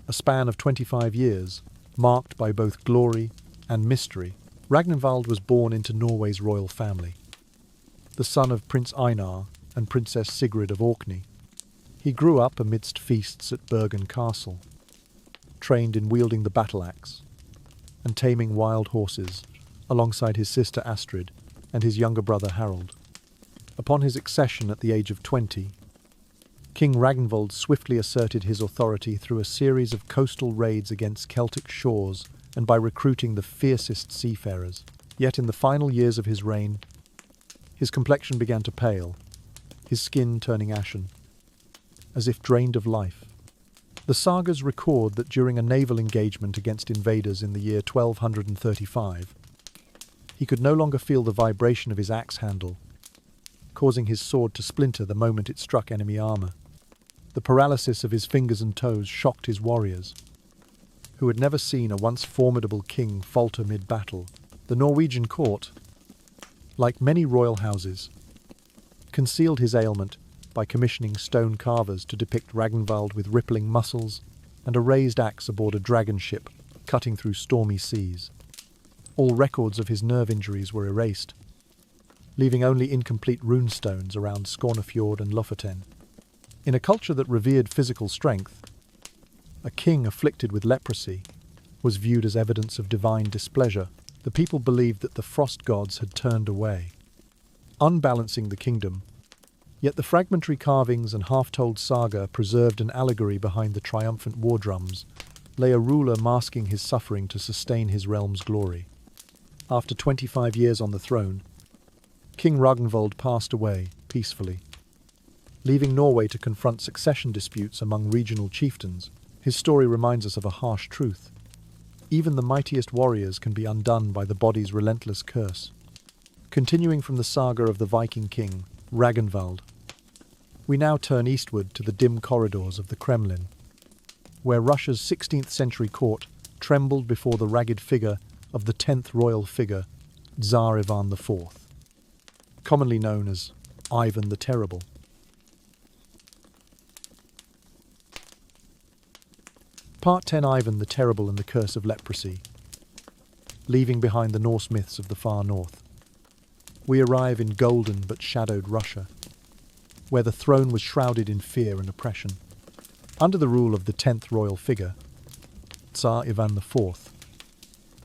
A: a span of 25 years, marked by both glory and mystery. Ragnvald was born into Norway's royal family, the son of Prince Einar and Princess Sigrid of Orkney. He grew up amidst feasts at Bergen Castle, trained in wielding the battle axe and taming wild horses alongside his sister Astrid and his younger brother Harold. Upon his accession at the age of 20, King Ragnvald swiftly asserted his authority through a series of coastal raids against Celtic shores and by recruiting the fiercest seafarers. Yet in the final years of his reign, his complexion began to pale, his skin turning ashen, as if drained of life. The sagas record that during a naval engagement against invaders in the year 1235, he could no longer feel the vibration of his axe handle, causing his sword to splinter the moment it struck enemy armor. The paralysis of his fingers and toes shocked his warriors, who had never seen a once formidable king falter mid-battle. The Norwegian court, like many royal houses, concealed his ailment by commissioning stone carvers to depict Ragnvald with rippling muscles and a raised axe aboard a dragon ship cutting through stormy seas. All records of his nerve injuries were erased, leaving only incomplete runestones around Skånefjord and Lofoten. In a culture that revered physical strength, a king afflicted with leprosy was viewed as evidence of divine displeasure. The people believed that the frost gods had turned away, unbalancing the kingdom. Yet the fragmentary carvings and half-told saga preserved an allegory behind the triumphant war drums, lay a ruler masking his suffering to sustain his realm's glory. After 25 years on the throne, King Ragnvald passed away peacefully, leaving Norway to confront succession disputes among regional chieftains. His story reminds us of a harsh truth. Even the mightiest warriors can be undone by the body's relentless curse. Continuing from the saga of the Viking king, Ragnvald, we now turn eastward to the dim corridors of the Kremlin, where Russia's 16th century court trembled before the ragged figure of the 10th royal figure, Tsar Ivan IV, commonly known as Ivan the Terrible. Part 10. Ivan the Terrible and the Curse of Leprosy. Leaving behind the Norse myths of the far north, we arrive in golden but shadowed Russia, where the throne was shrouded in fear and oppression. Under the rule of the 10th royal figure, Tsar Ivan IV,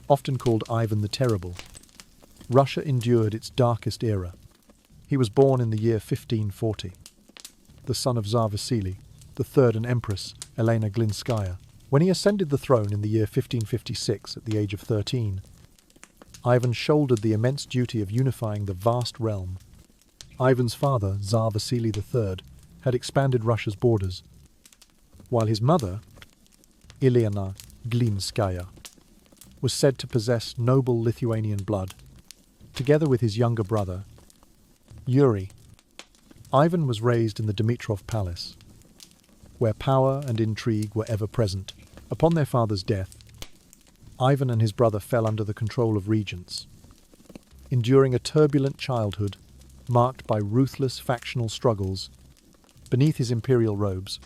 A: often called Ivan the Terrible, Russia endured its darkest era. He was born in the year 1540, the son of Tsar Vasily III and Empress Elena Glinskaya. When he ascended the throne in the year 1556 at the age of 13, Ivan shouldered the immense duty of unifying the vast realm. Ivan's father, Tsar Vasily III, had expanded Russia's borders, while his mother, Ilyana Glinskaya, was said to possess noble Lithuanian blood. Together with his younger brother, Yuri, Ivan was raised in the Dimitrov Palace, where power and intrigue were ever present. Upon their father's death, Ivan and his brother fell under the control of regents, enduring a turbulent childhood marked by ruthless factional struggles beneath his imperial robes.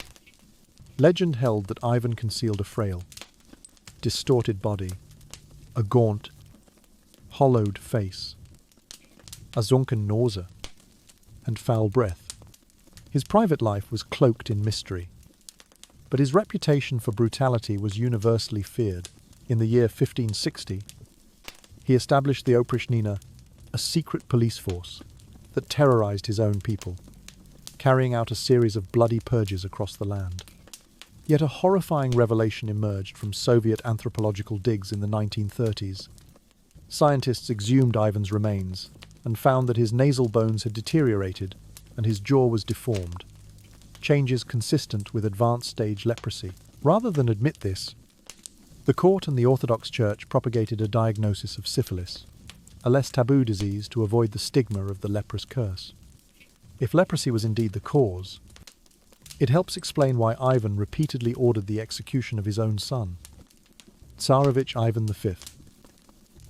A: Legend held that Ivan concealed a frail, distorted body, a gaunt, hollowed face, a sunken nose, and foul breath. His private life was cloaked in mystery, but his reputation for brutality was universally feared. In the year 1560, he established the Oprichnina, a secret police force that terrorized his own people, carrying out a series of bloody purges across the land. Yet a horrifying revelation emerged from Soviet anthropological digs in the 1930s. Scientists exhumed Ivan's remains and found that his nasal bones had deteriorated and his jaw was deformed, changes consistent with advanced stage leprosy. Rather than admit this, the court and the Orthodox Church propagated a diagnosis of syphilis, a less taboo disease to avoid the stigma of the leprous curse. If leprosy was indeed the cause, it helps explain why Ivan repeatedly ordered the execution of his own son, Tsarevich Ivan V,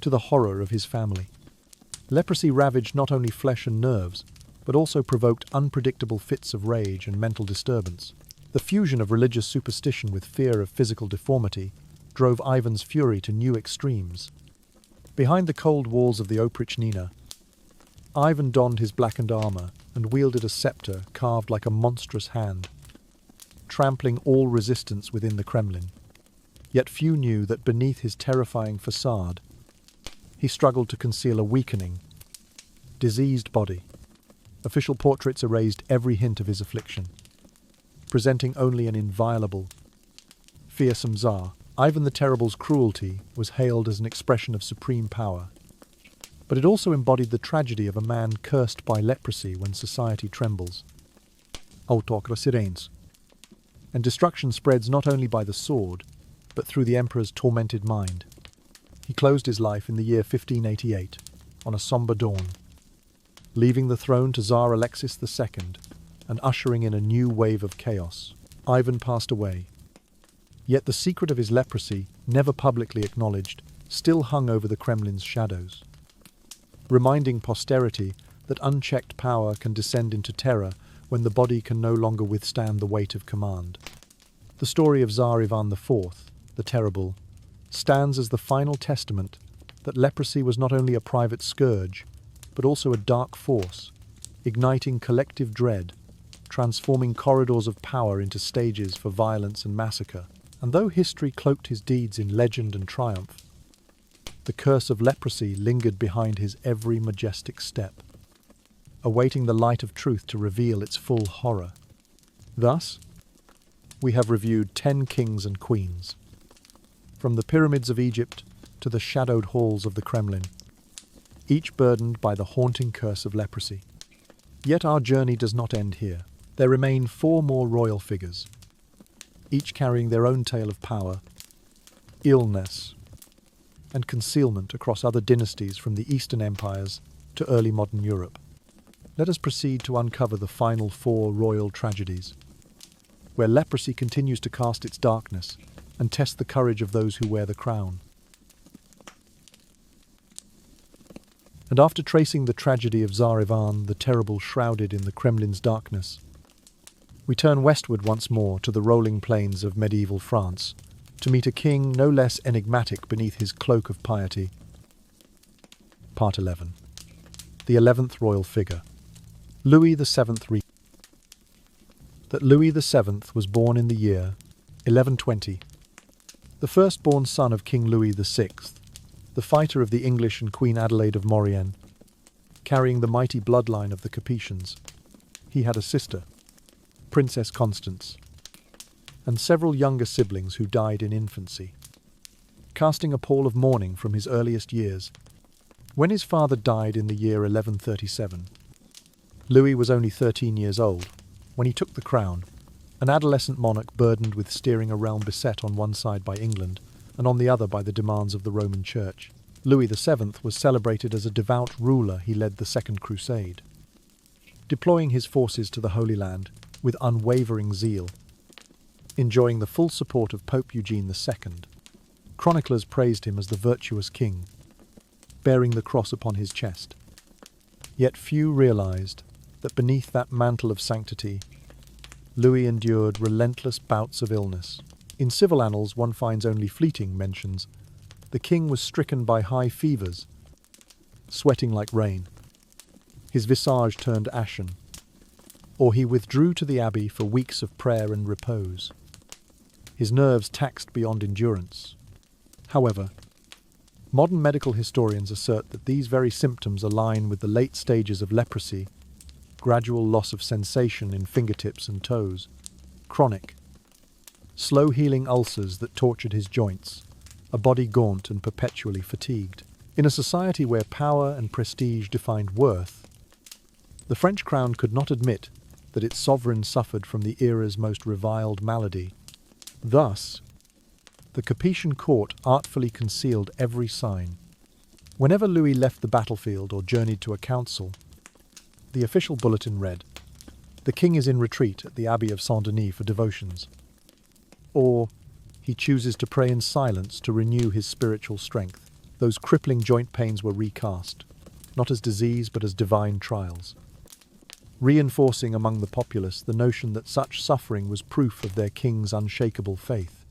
A: to the horror of his family. Leprosy ravaged not only flesh and nerves, but also provoked unpredictable fits of rage and mental disturbance. The fusion of religious superstition with fear of physical deformity drove Ivan's fury to new extremes. Behind the cold walls of the Oprichnina, Ivan donned his blackened armor and wielded a scepter carved like a monstrous hand, trampling all resistance within the Kremlin. Yet few knew that beneath his terrifying facade, he struggled to conceal a weakening, diseased body. Official portraits erased every hint of his affliction, presenting only an inviolable, fearsome Tsar. Ivan the Terrible's cruelty was hailed as an expression of supreme power, but it also embodied the tragedy of a man cursed by leprosy when society trembles. Autocracy reigns, and destruction spreads not only by the sword, but through the emperor's tormented mind. He closed his life in the year 1588, on a somber dawn, leaving the throne to Tsar Alexis II and ushering in a new wave of chaos. Ivan passed away, yet the secret of his leprosy, never publicly acknowledged, still hung over the Kremlin's shadows, reminding posterity that unchecked power can descend into terror when the body can no longer withstand the weight of command. The story of Tsar Ivan IV, the Terrible, stands as the final testament that leprosy was not only a private scourge, but also a dark force, igniting collective dread, transforming corridors of power into stages for violence and massacre. And though history cloaked his deeds in legend and triumph, the curse of leprosy lingered behind his every majestic step, awaiting the light of truth to reveal its full horror. Thus, we have reviewed 10 kings and queens, from the pyramids of Egypt to the shadowed halls of the Kremlin, each burdened by the haunting curse of leprosy. Yet our journey does not end here. There remain 4 more royal figures, each carrying their own tale of power, illness, and concealment across other dynasties from the Eastern empires to early modern Europe. Let us proceed to uncover the final 4 royal tragedies, where leprosy continues to cast its darkness and test the courage of those who wear the crown. And after tracing the tragedy of Tsar Ivan the Terrible shrouded in the Kremlin's darkness, we turn westward once more to the rolling plains of medieval France to meet a king no less enigmatic beneath his cloak of piety. Part 11. The 11th royal figure, Louis VII. That Louis VII was born in the year 1120, the firstborn son of King Louis VI, the fighter of the English and Queen Adelaide of Maurienne, carrying the mighty bloodline of the Capetians. He had a sister, Princess Constance. and several younger siblings who died in infancy, casting a pall of mourning from his earliest years. When his father died in the year 1137, Louis was only 13 years old when he took the crown, an adolescent monarch burdened with steering a realm beset on one side by England and on the other by the demands of the Roman Church. Louis VII was celebrated as a devout ruler. He led the Second Crusade, deploying his forces to the Holy Land with unwavering zeal, enjoying the full support of Pope Eugene II. Chroniclers praised him as the virtuous king, bearing the cross upon his chest. Yet few realized that beneath that mantle of sanctity, Louis endured relentless bouts of illness. In civil annals, one finds only fleeting mentions. The king was stricken by high fevers, sweating like rain. His visage turned ashen, or he withdrew to the abbey for weeks of prayer and repose, his nerves taxed beyond endurance. However, modern medical historians assert that these very symptoms align with the late stages of leprosy: gradual loss of sensation in fingertips and toes, chronic, slow-healing ulcers that tortured his joints, a body gaunt and perpetually fatigued. In a society where power and prestige defined worth, the French crown could not admit that its sovereign suffered from the era's most reviled malady. Thus, the Capetian court artfully concealed every sign. Whenever Louis left the battlefield or journeyed to a council, the official bulletin read, "The king is in retreat at the Abbey of Saint-Denis for devotions," or "He chooses to pray in silence to renew his spiritual strength." Those crippling joint pains were recast, not as disease but as divine trials, reinforcing among the populace the notion that such suffering was proof of their king's unshakable faith.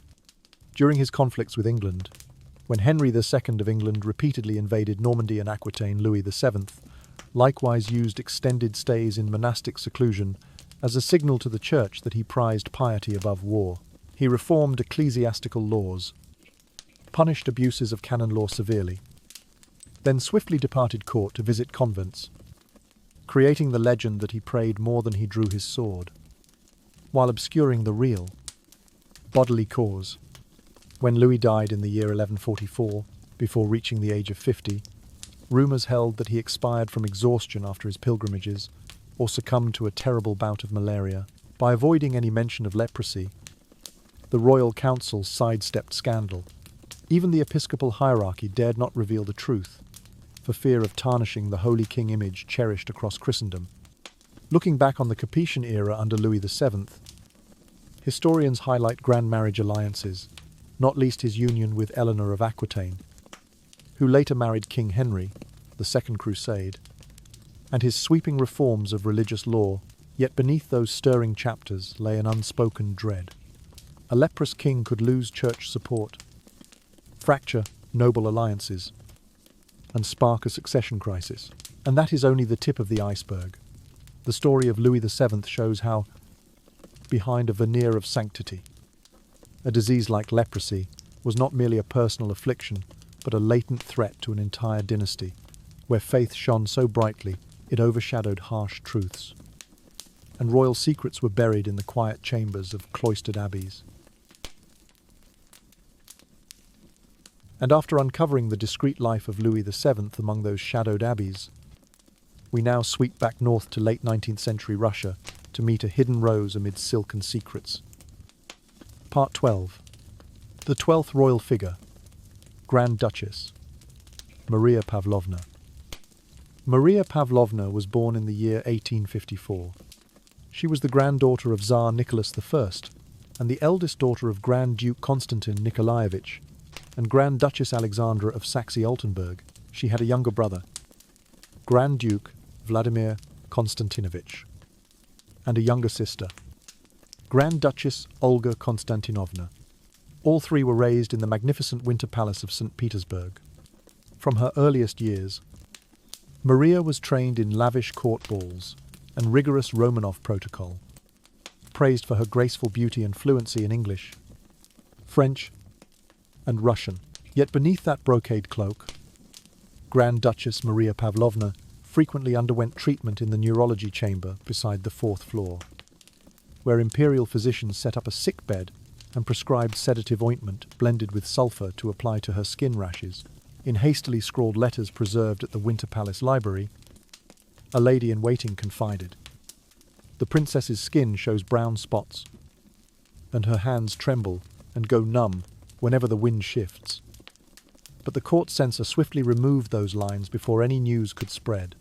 A: During his conflicts with England, when Henry II of England repeatedly invaded Normandy and Aquitaine, Louis VII likewise used extended stays in monastic seclusion as a signal to the church that he prized piety above war. He reformed ecclesiastical laws, punished abuses of canon law severely, then swiftly departed court to visit convents, creating the legend that he prayed more than he drew his sword, while obscuring the real, bodily cause. When Louis died in the year 1144, before reaching the age of 50, rumours held that he expired from exhaustion after his pilgrimages or succumbed to a terrible bout of malaria. By avoiding any mention of leprosy, the royal council sidestepped scandal. Even the episcopal hierarchy dared not reveal the truth, for fear of tarnishing the holy king image cherished across Christendom. Looking back on the Capetian era under Louis VII, historians highlight grand marriage alliances, not least his union with Eleanor of Aquitaine, who later married King Henry, the Second Crusade, and his sweeping reforms of religious law. Yet beneath those stirring chapters lay an unspoken dread. A leprous king could lose church support, fracture noble alliances, and spark a succession crisis. And that is only the tip of the iceberg. The story of Louis VII shows how, behind a veneer of sanctity, a disease like leprosy was not merely a personal affliction, but a latent threat to an entire dynasty, where faith shone so brightly it overshadowed harsh truths, and royal secrets were buried in the quiet chambers of cloistered abbeys. And after uncovering the discreet life of Louis VII among those shadowed abbeys, we now sweep back north to late 19th century Russia to meet a hidden rose amid silken secrets. Part 12. The 12th royal figure, Grand Duchess Maria Pavlovna. Maria Pavlovna was born in the year 1854. She was the granddaughter of Tsar Nicholas I and the eldest daughter of Grand Duke Konstantin Nikolaevich and Grand Duchess Alexandra of Saxe-Altenburg. She had a younger brother, Grand Duke Vladimir Konstantinovich, and a younger sister, Grand Duchess Olga Konstantinovna. All three were raised in the magnificent Winter Palace of St. Petersburg. From her earliest years, Maria was trained in lavish court balls and rigorous Romanov protocol, praised for her graceful beauty and fluency in English, French, and Russian. Yet beneath that brocade cloak, Grand Duchess Maria Pavlovna frequently underwent treatment in the neurology chamber beside the 4th floor, where imperial physicians set up a sick bed and prescribed sedative ointment blended with sulfur to apply to her skin rashes. In hastily scrawled letters preserved at the Winter Palace Library, a lady-in-waiting confided, "The princess's skin shows brown spots, and her hands tremble and go numb whenever the wind shifts." But the court censor swiftly removed those lines before any news could spread.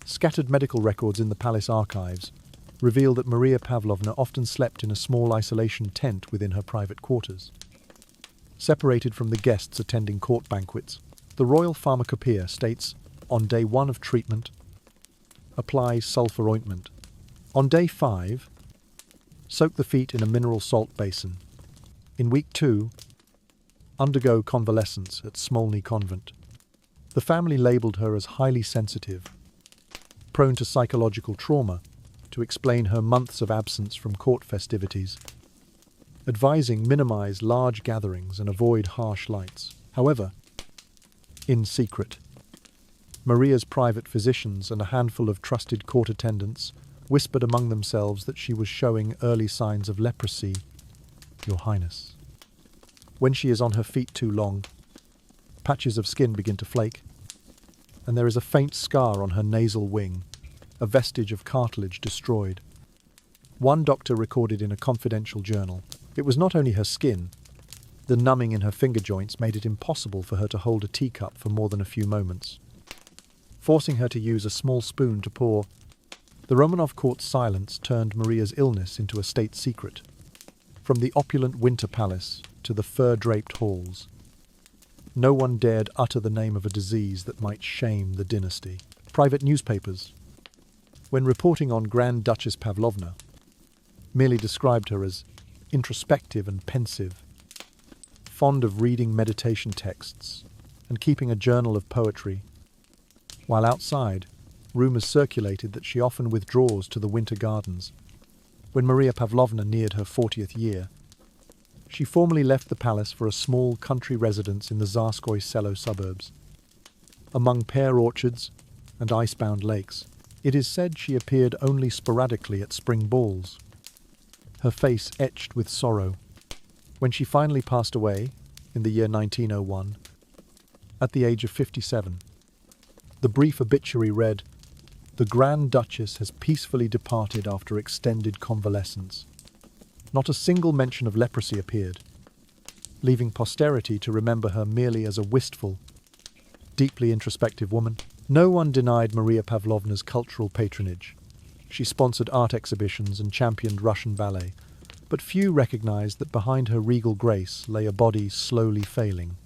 A: Scattered medical records in the palace archives reveal that Maria Pavlovna often slept in a small isolation tent within her private quarters. Separated from the guests attending court banquets, the royal pharmacopoeia states, on day 1 of treatment, apply sulfur ointment. On day 5, soak the feet in a mineral salt basin. In week 2, undergo convalescence at Smolny Convent. The family labelled her as highly sensitive, prone to psychological trauma, to explain her months of absence from court festivities, advising minimize large gatherings and avoid harsh lights. However, in secret, Maria's private physicians and a handful of trusted court attendants whispered among themselves that she was showing early signs of leprosy, Your Highness. When she is on her feet too long, patches of skin begin to flake, and there is a faint scar on her nasal wing, a vestige of cartilage destroyed. One doctor recorded in a confidential journal, it was not only her skin. The numbing in her finger joints made it impossible for her to hold a teacup for more than a few moments, forcing her to use a small spoon to pour. The Romanov court's silence turned Maria's illness into a state secret. From the opulent winter palace to the fur-draped halls, no one dared utter the name of a disease that might shame the dynasty. Private newspapers, when reporting on Grand Duchess Pavlovna, merely described her as introspective and pensive, fond of reading meditation texts and keeping a journal of poetry, while outside, rumours circulated that she often withdraws to the winter gardens. When Maria Pavlovna neared her 40th year, she formally left the palace for a small country residence in the Tsarskoye Selo suburbs. Among pear orchards and icebound lakes, it is said she appeared only sporadically at spring balls, her face etched with sorrow. When she finally passed away, in the year 1901, at the age of 57, the brief obituary read, "The Grand Duchess has peacefully departed after extended convalescence." Not a single mention of leprosy appeared, leaving posterity to remember her merely as a wistful, deeply introspective woman. No one denied Maria Pavlovna's cultural patronage. She sponsored art exhibitions and championed Russian ballet, but few recognized that behind her regal grace lay a body slowly failing.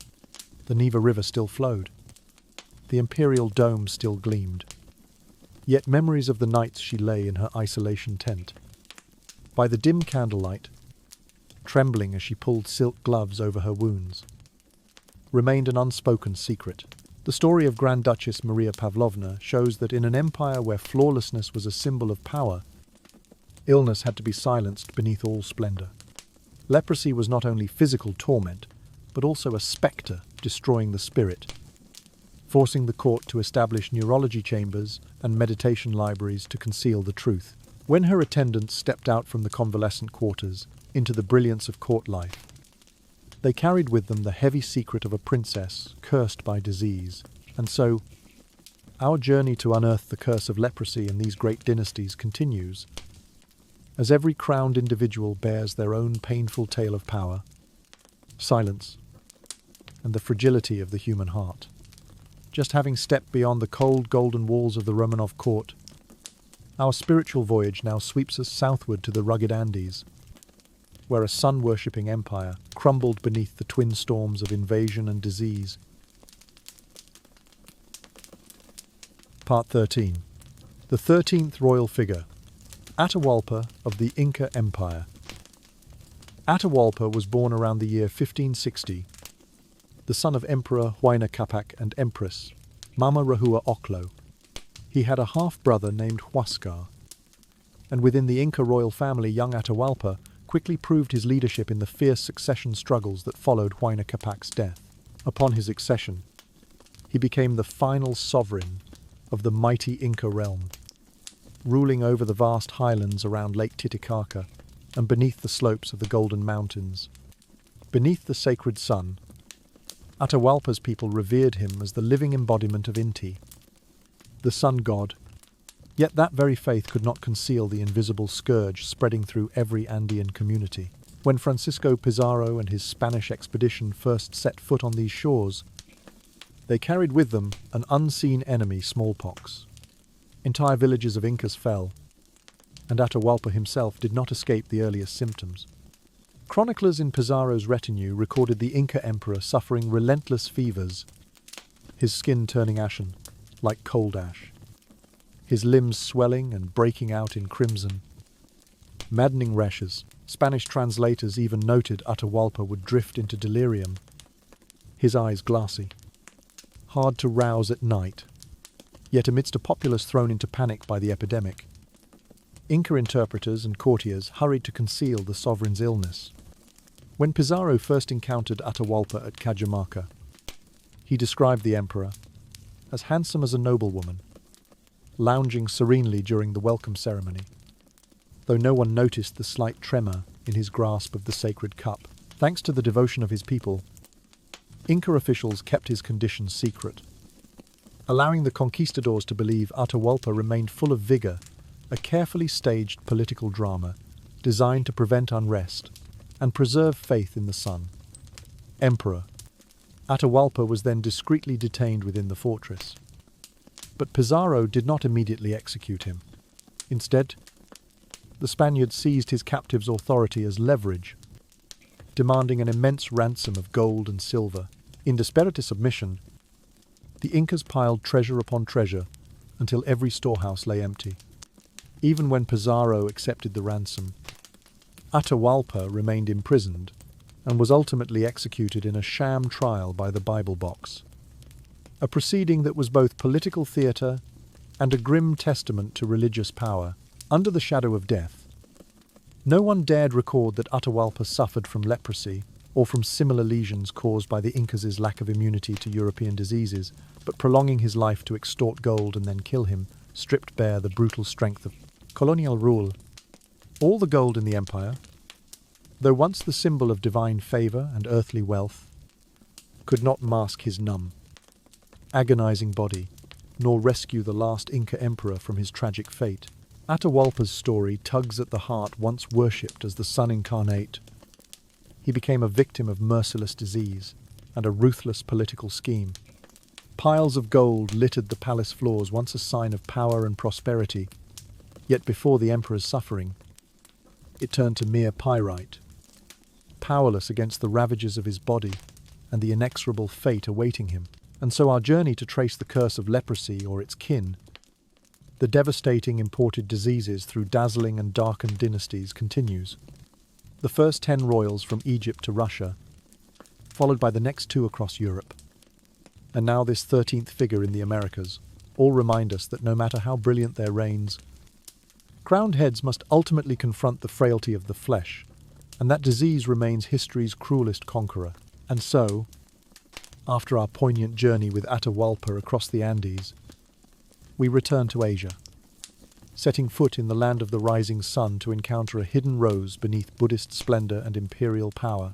A: The Neva River still flowed. The imperial dome still gleamed. Yet memories of the nights she lay in her isolation tent, by the dim candlelight, trembling as she pulled silk gloves over her wounds, remained an unspoken secret. The story of Grand Duchess Maria Pavlovna shows that in an empire where flawlessness was a symbol of power, illness had to be silenced beneath all splendor. Leprosy was not only physical torment, but also a spectre destroying the spirit, forcing the court to establish neurology chambers and meditation libraries to conceal the truth. When her attendants stepped out from the convalescent quarters into the brilliance of court life, they carried with them the heavy secret of a princess cursed by disease. And so, our journey to unearth the curse of leprosy in these great dynasties continues, as every crowned individual bears their own painful tale of power, silence, and the fragility of the human heart. Just having stepped beyond the cold golden walls of the Romanov court, our spiritual voyage now sweeps us southward to the rugged Andes, where a sun-worshipping empire crumbled beneath the twin storms of invasion and disease. Part 13. The 13th royal figure, Atahualpa of the Inca Empire. Atahualpa was born around the year 1560, the son of Emperor Huayna Capac and Empress Mama Rahua Oclo. He had a half-brother named Huascar, and within the Inca royal family, young Atahualpa quickly proved his leadership in the fierce succession struggles that followed Huayna Capac's death. Upon his accession, he became the final sovereign of the mighty Inca realm, ruling over the vast highlands around Lake Titicaca and beneath the slopes of the Golden Mountains. Beneath the sacred sun, Atahualpa's people revered him as the living embodiment of Inti, the sun god. Yet that very faith could not conceal the invisible scourge spreading through every Andean community. When Francisco Pizarro and his Spanish expedition first set foot on these shores, they carried with them an unseen enemy, smallpox. Entire villages of Incas fell, and Atahualpa himself did not escape the earliest symptoms. Chroniclers in Pizarro's retinue recorded the Inca emperor suffering relentless fevers, his skin turning ashen, like cold ash, his limbs swelling and breaking out in crimson. Maddening rashes. Spanish translators even noted Atahualpa would drift into delirium, his eyes glassy, hard to rouse at night. Yet amidst a populace thrown into panic by the epidemic, Inca interpreters and courtiers hurried to conceal the sovereign's illness. When Pizarro first encountered Atahualpa at Cajamarca, he described the emperor as handsome as a noblewoman, lounging serenely during the welcome ceremony, though no one noticed the slight tremor in his grasp of the sacred cup. Thanks to the devotion of his people, Inca officials kept his condition secret, allowing the conquistadors to believe Atahualpa remained full of vigor, a carefully staged political drama designed to prevent unrest and preserve faith in the sun. Emperor Atahualpa was then discreetly detained within the fortress. But Pizarro did not immediately execute him. Instead, the Spaniards seized his captive's authority as leverage, demanding an immense ransom of gold and silver. In desperate submission, the Incas piled treasure upon treasure until every storehouse lay empty. Even when Pizarro accepted the ransom, Atahualpa remained imprisoned and was ultimately executed in a sham trial by the Bible box, a proceeding that was both political theatre and a grim testament to religious power. Under the shadow of death, no one dared record that Atahualpa suffered from leprosy or from similar lesions caused by the Incas' lack of immunity to European diseases, but prolonging his life to extort gold and then kill him, stripped bare the brutal strength of colonial rule. All the gold in the empire, though once the symbol of divine favor and earthly wealth, could not mask his numb, agonizing body, nor rescue the last Inca emperor from his tragic fate. Atahualpa's story tugs at the heart once worshipped as the sun incarnate. He became a victim of merciless disease and a ruthless political scheme. Piles of gold littered the palace floors, once a sign of power and prosperity. Yet before the emperor's suffering, it turned to mere pyrite, powerless against the ravages of his body and the inexorable fate awaiting him. And so our journey to trace the curse of leprosy or its kin, the devastating imported diseases through dazzling and darkened dynasties, continues. The first 10 royals from Egypt to Russia, followed by the next 2 across Europe, and now this 13th figure in the Americas, all remind us that no matter how brilliant their reigns, crowned heads must ultimately confront the frailty of the flesh, and that disease remains history's cruelest conqueror. And so, after our poignant journey with Atahualpa across the Andes, we return to Asia, setting foot in the land of the rising sun to encounter a hidden rose beneath Buddhist splendor and imperial power.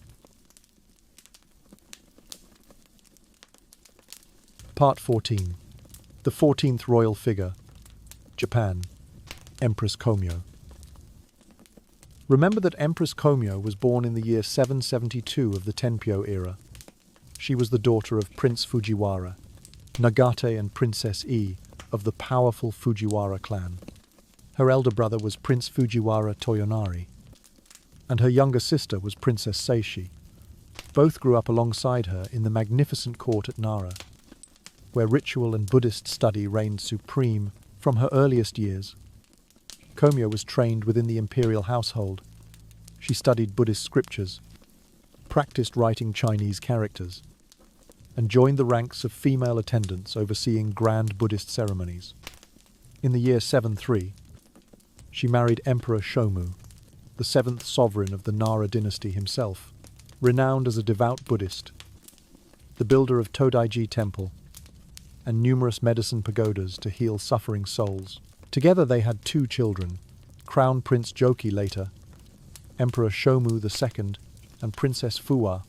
A: Part 14. The 14th royal figure, Japan, Empress Kōmyō. Remember that Empress Kōmyō was born in the year 772 of the Tenpyo era. She was the daughter of Prince Fujiwara, Nagate and Princess Ii of the powerful Fujiwara clan. Her elder brother was Prince Fujiwara Toyonari, and her younger sister was Princess Seishi. Both grew up alongside her in the magnificent court at Nara, where ritual and Buddhist study reigned supreme from her earliest years. Kōmyō was trained within the imperial household. She studied Buddhist scriptures, practiced writing Chinese characters, and joined the ranks of female attendants overseeing grand Buddhist ceremonies. In the year 7-3, she married Emperor Shomu, the 7th sovereign of the Nara dynasty himself, renowned as a devout Buddhist, the builder of Todaiji Temple, and numerous medicine pagodas to heal suffering souls. Together they had 2 children, Crown Prince Joki later, Emperor Shomu II, and Princess Fuwa,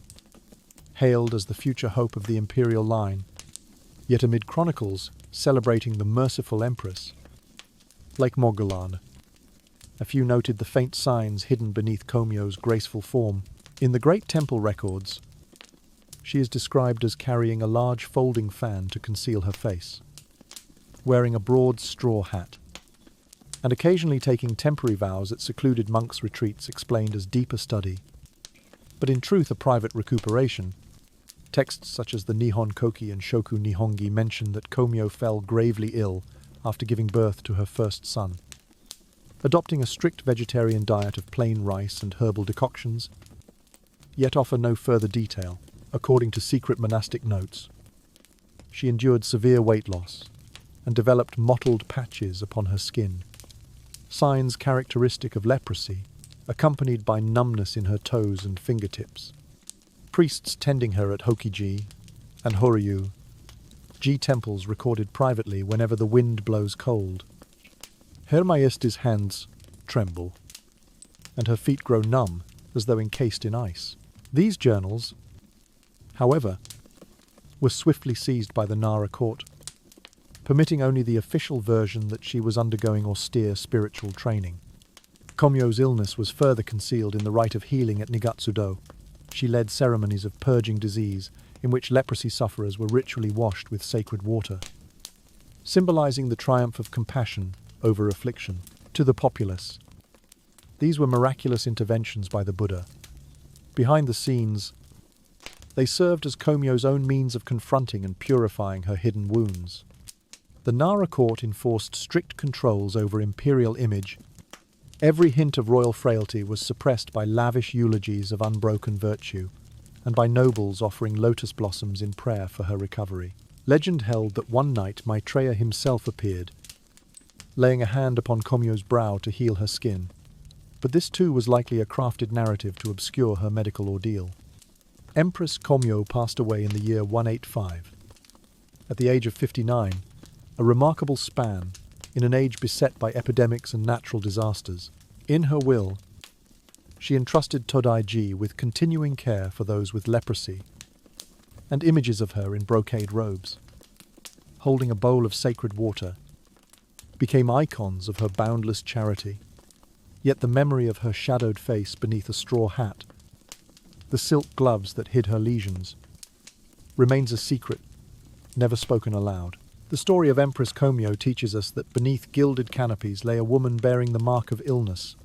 A: hailed as the future hope of the imperial line, yet amid chronicles celebrating the merciful empress, like Mogollon, a few noted the faint signs hidden beneath Kōmyō's graceful form. In the great temple records, she is described as carrying a large folding fan to conceal her face, wearing a broad straw hat, and occasionally taking temporary vows at secluded monks' retreats explained as deeper study, but in truth a private recuperation. Texts such as the Nihon Koki and Shoku Nihongi mention that Kōmyō fell gravely ill after giving birth to her first son. Adopting a strict vegetarian diet of plain rice and herbal decoctions, yet offer no further detail. According to secret monastic notes, she endured severe weight loss and developed mottled patches upon her skin, signs characteristic of leprosy, accompanied by numbness in her toes and fingertips. Priests tending her at Hokiji and Horyu-ji temples recorded privately whenever the wind blows cold. Her Majesty's hands tremble, and her feet grow numb as though encased in ice. These journals, however, were swiftly seized by the Nara court, permitting only the official version that she was undergoing austere spiritual training. Kōmyō's illness was further concealed in the rite of healing at Nigatsudo. She led ceremonies of purging disease, in which leprosy sufferers were ritually washed with sacred water, symbolizing the triumph of compassion over affliction. To the populace, these were miraculous interventions by the Buddha. Behind the scenes, they served as Kōmyō's own means of confronting and purifying her hidden wounds. The Nara court enforced strict controls over imperial image. Every hint of royal frailty was suppressed by lavish eulogies of unbroken virtue, and by nobles offering lotus blossoms in prayer for her recovery. Legend held that one night Maitreya himself appeared, laying a hand upon Kōmyō's brow to heal her skin. But this too was likely a crafted narrative to obscure her medical ordeal. Empress Kōmyō passed away in the year 185. At the age of 59, a remarkable span in an age beset by epidemics and natural disasters. In her will, she entrusted Todai-ji with continuing care for those with leprosy, and images of her in brocade robes, holding a bowl of sacred water, became icons of her boundless charity. Yet the memory of her shadowed face beneath a straw hat, the silk gloves that hid her lesions, remains a secret, never spoken aloud. The story of Empress Kōmyō teaches us that beneath gilded canopies lay a woman bearing the mark of illness.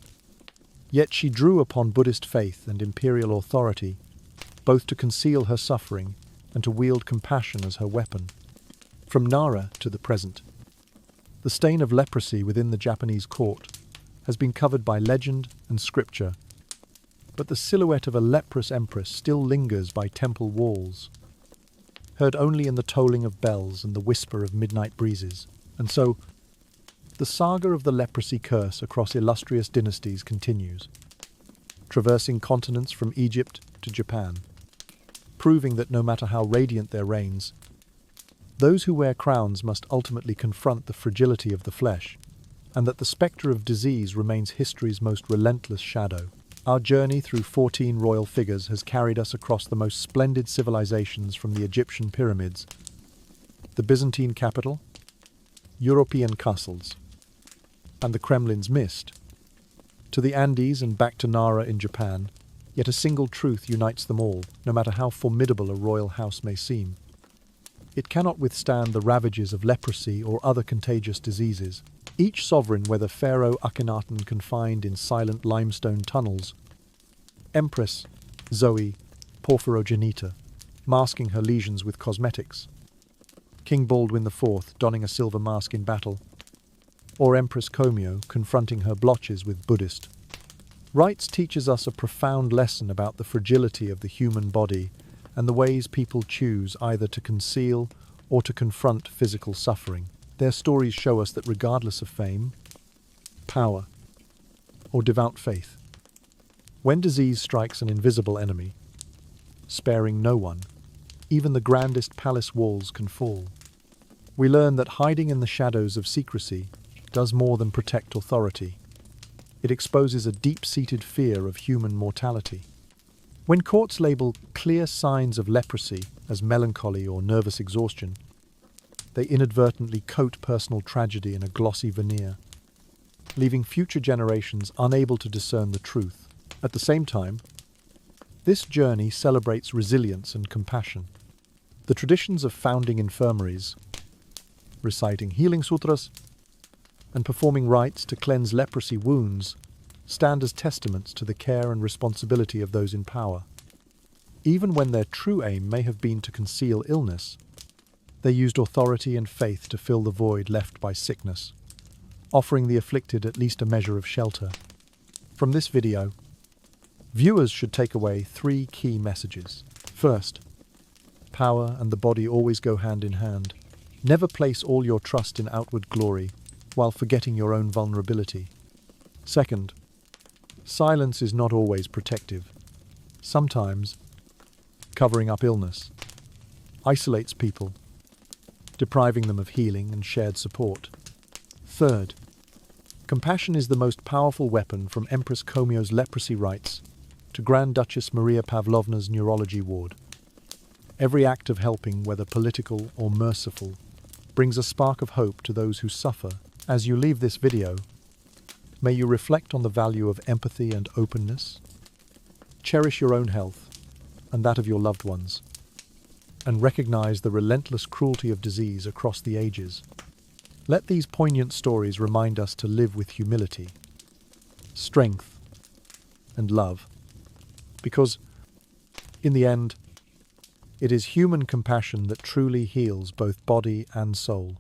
A: Yet she drew upon Buddhist faith and imperial authority, both to conceal her suffering and to wield compassion as her weapon. From Nara to the present, the stain of leprosy within the Japanese court has been covered by legend and scripture, but the silhouette of a leprous empress still lingers by temple walls, heard only in the tolling of bells and the whisper of midnight breezes. And so, the saga of the leprosy curse across illustrious dynasties continues, traversing continents from Egypt to Japan, proving that no matter how radiant their reigns, those who wear crowns must ultimately confront the fragility of the flesh, and that the spectre of disease remains history's most relentless shadow. Our journey through 14 royal figures has carried us across the most splendid civilizations, from the Egyptian pyramids, the Byzantine capital, European castles, and the Kremlin's mist, to the Andes and back to Nara in Japan. Yet a single truth unites them all, no matter how formidable a royal house may seem. It cannot withstand the ravages of leprosy or other contagious diseases. Each sovereign, whether Pharaoh Akhenaten confined in silent limestone tunnels, Empress Zoe Porphyrogenita masking her lesions with cosmetics, King Baldwin IV donning a silver mask in battle, or Empress Kōmyō confronting her blotches with Buddhist rites, teaches us a profound lesson about the fragility of the human body and the ways people choose either to conceal or to confront physical suffering. Their stories show us that regardless of fame, power, or devout faith, when disease strikes an invisible enemy, sparing no one, even the grandest palace walls can fall. We learn that hiding in the shadows of secrecy does more than protect authority. It exposes a deep-seated fear of human mortality. When courts label clear signs of leprosy as melancholy or nervous exhaustion, they inadvertently coat personal tragedy in a glossy veneer, leaving future generations unable to discern the truth. At the same time, this journey celebrates resilience and compassion. The traditions of founding infirmaries, reciting healing sutras, and performing rites to cleanse leprosy wounds stand as testaments to the care and responsibility of those in power. Even when their true aim may have been to conceal illness, they used authority and faith to fill the void left by sickness, offering the afflicted at least a measure of shelter. From this video, viewers should take away 3 key messages. First, power and the body always go hand in hand. Never place all your trust in outward glory while forgetting your own vulnerability. Second, silence is not always protective. Sometimes, covering up illness isolates people, depriving them of healing and shared support. Third, compassion is the most powerful weapon, from Empress Kōmyō's leprosy rites to Grand Duchess Maria Pavlovna's neurology ward. Every act of helping, whether political or merciful, brings a spark of hope to those who suffer. As you leave this video, may you reflect on the value of empathy and openness. Cherish your own health and that of your loved ones, and recognize the relentless cruelty of disease across the ages. Let these poignant stories remind us to live with humility, strength, and love, because, in the end, it is human compassion that truly heals both body and soul.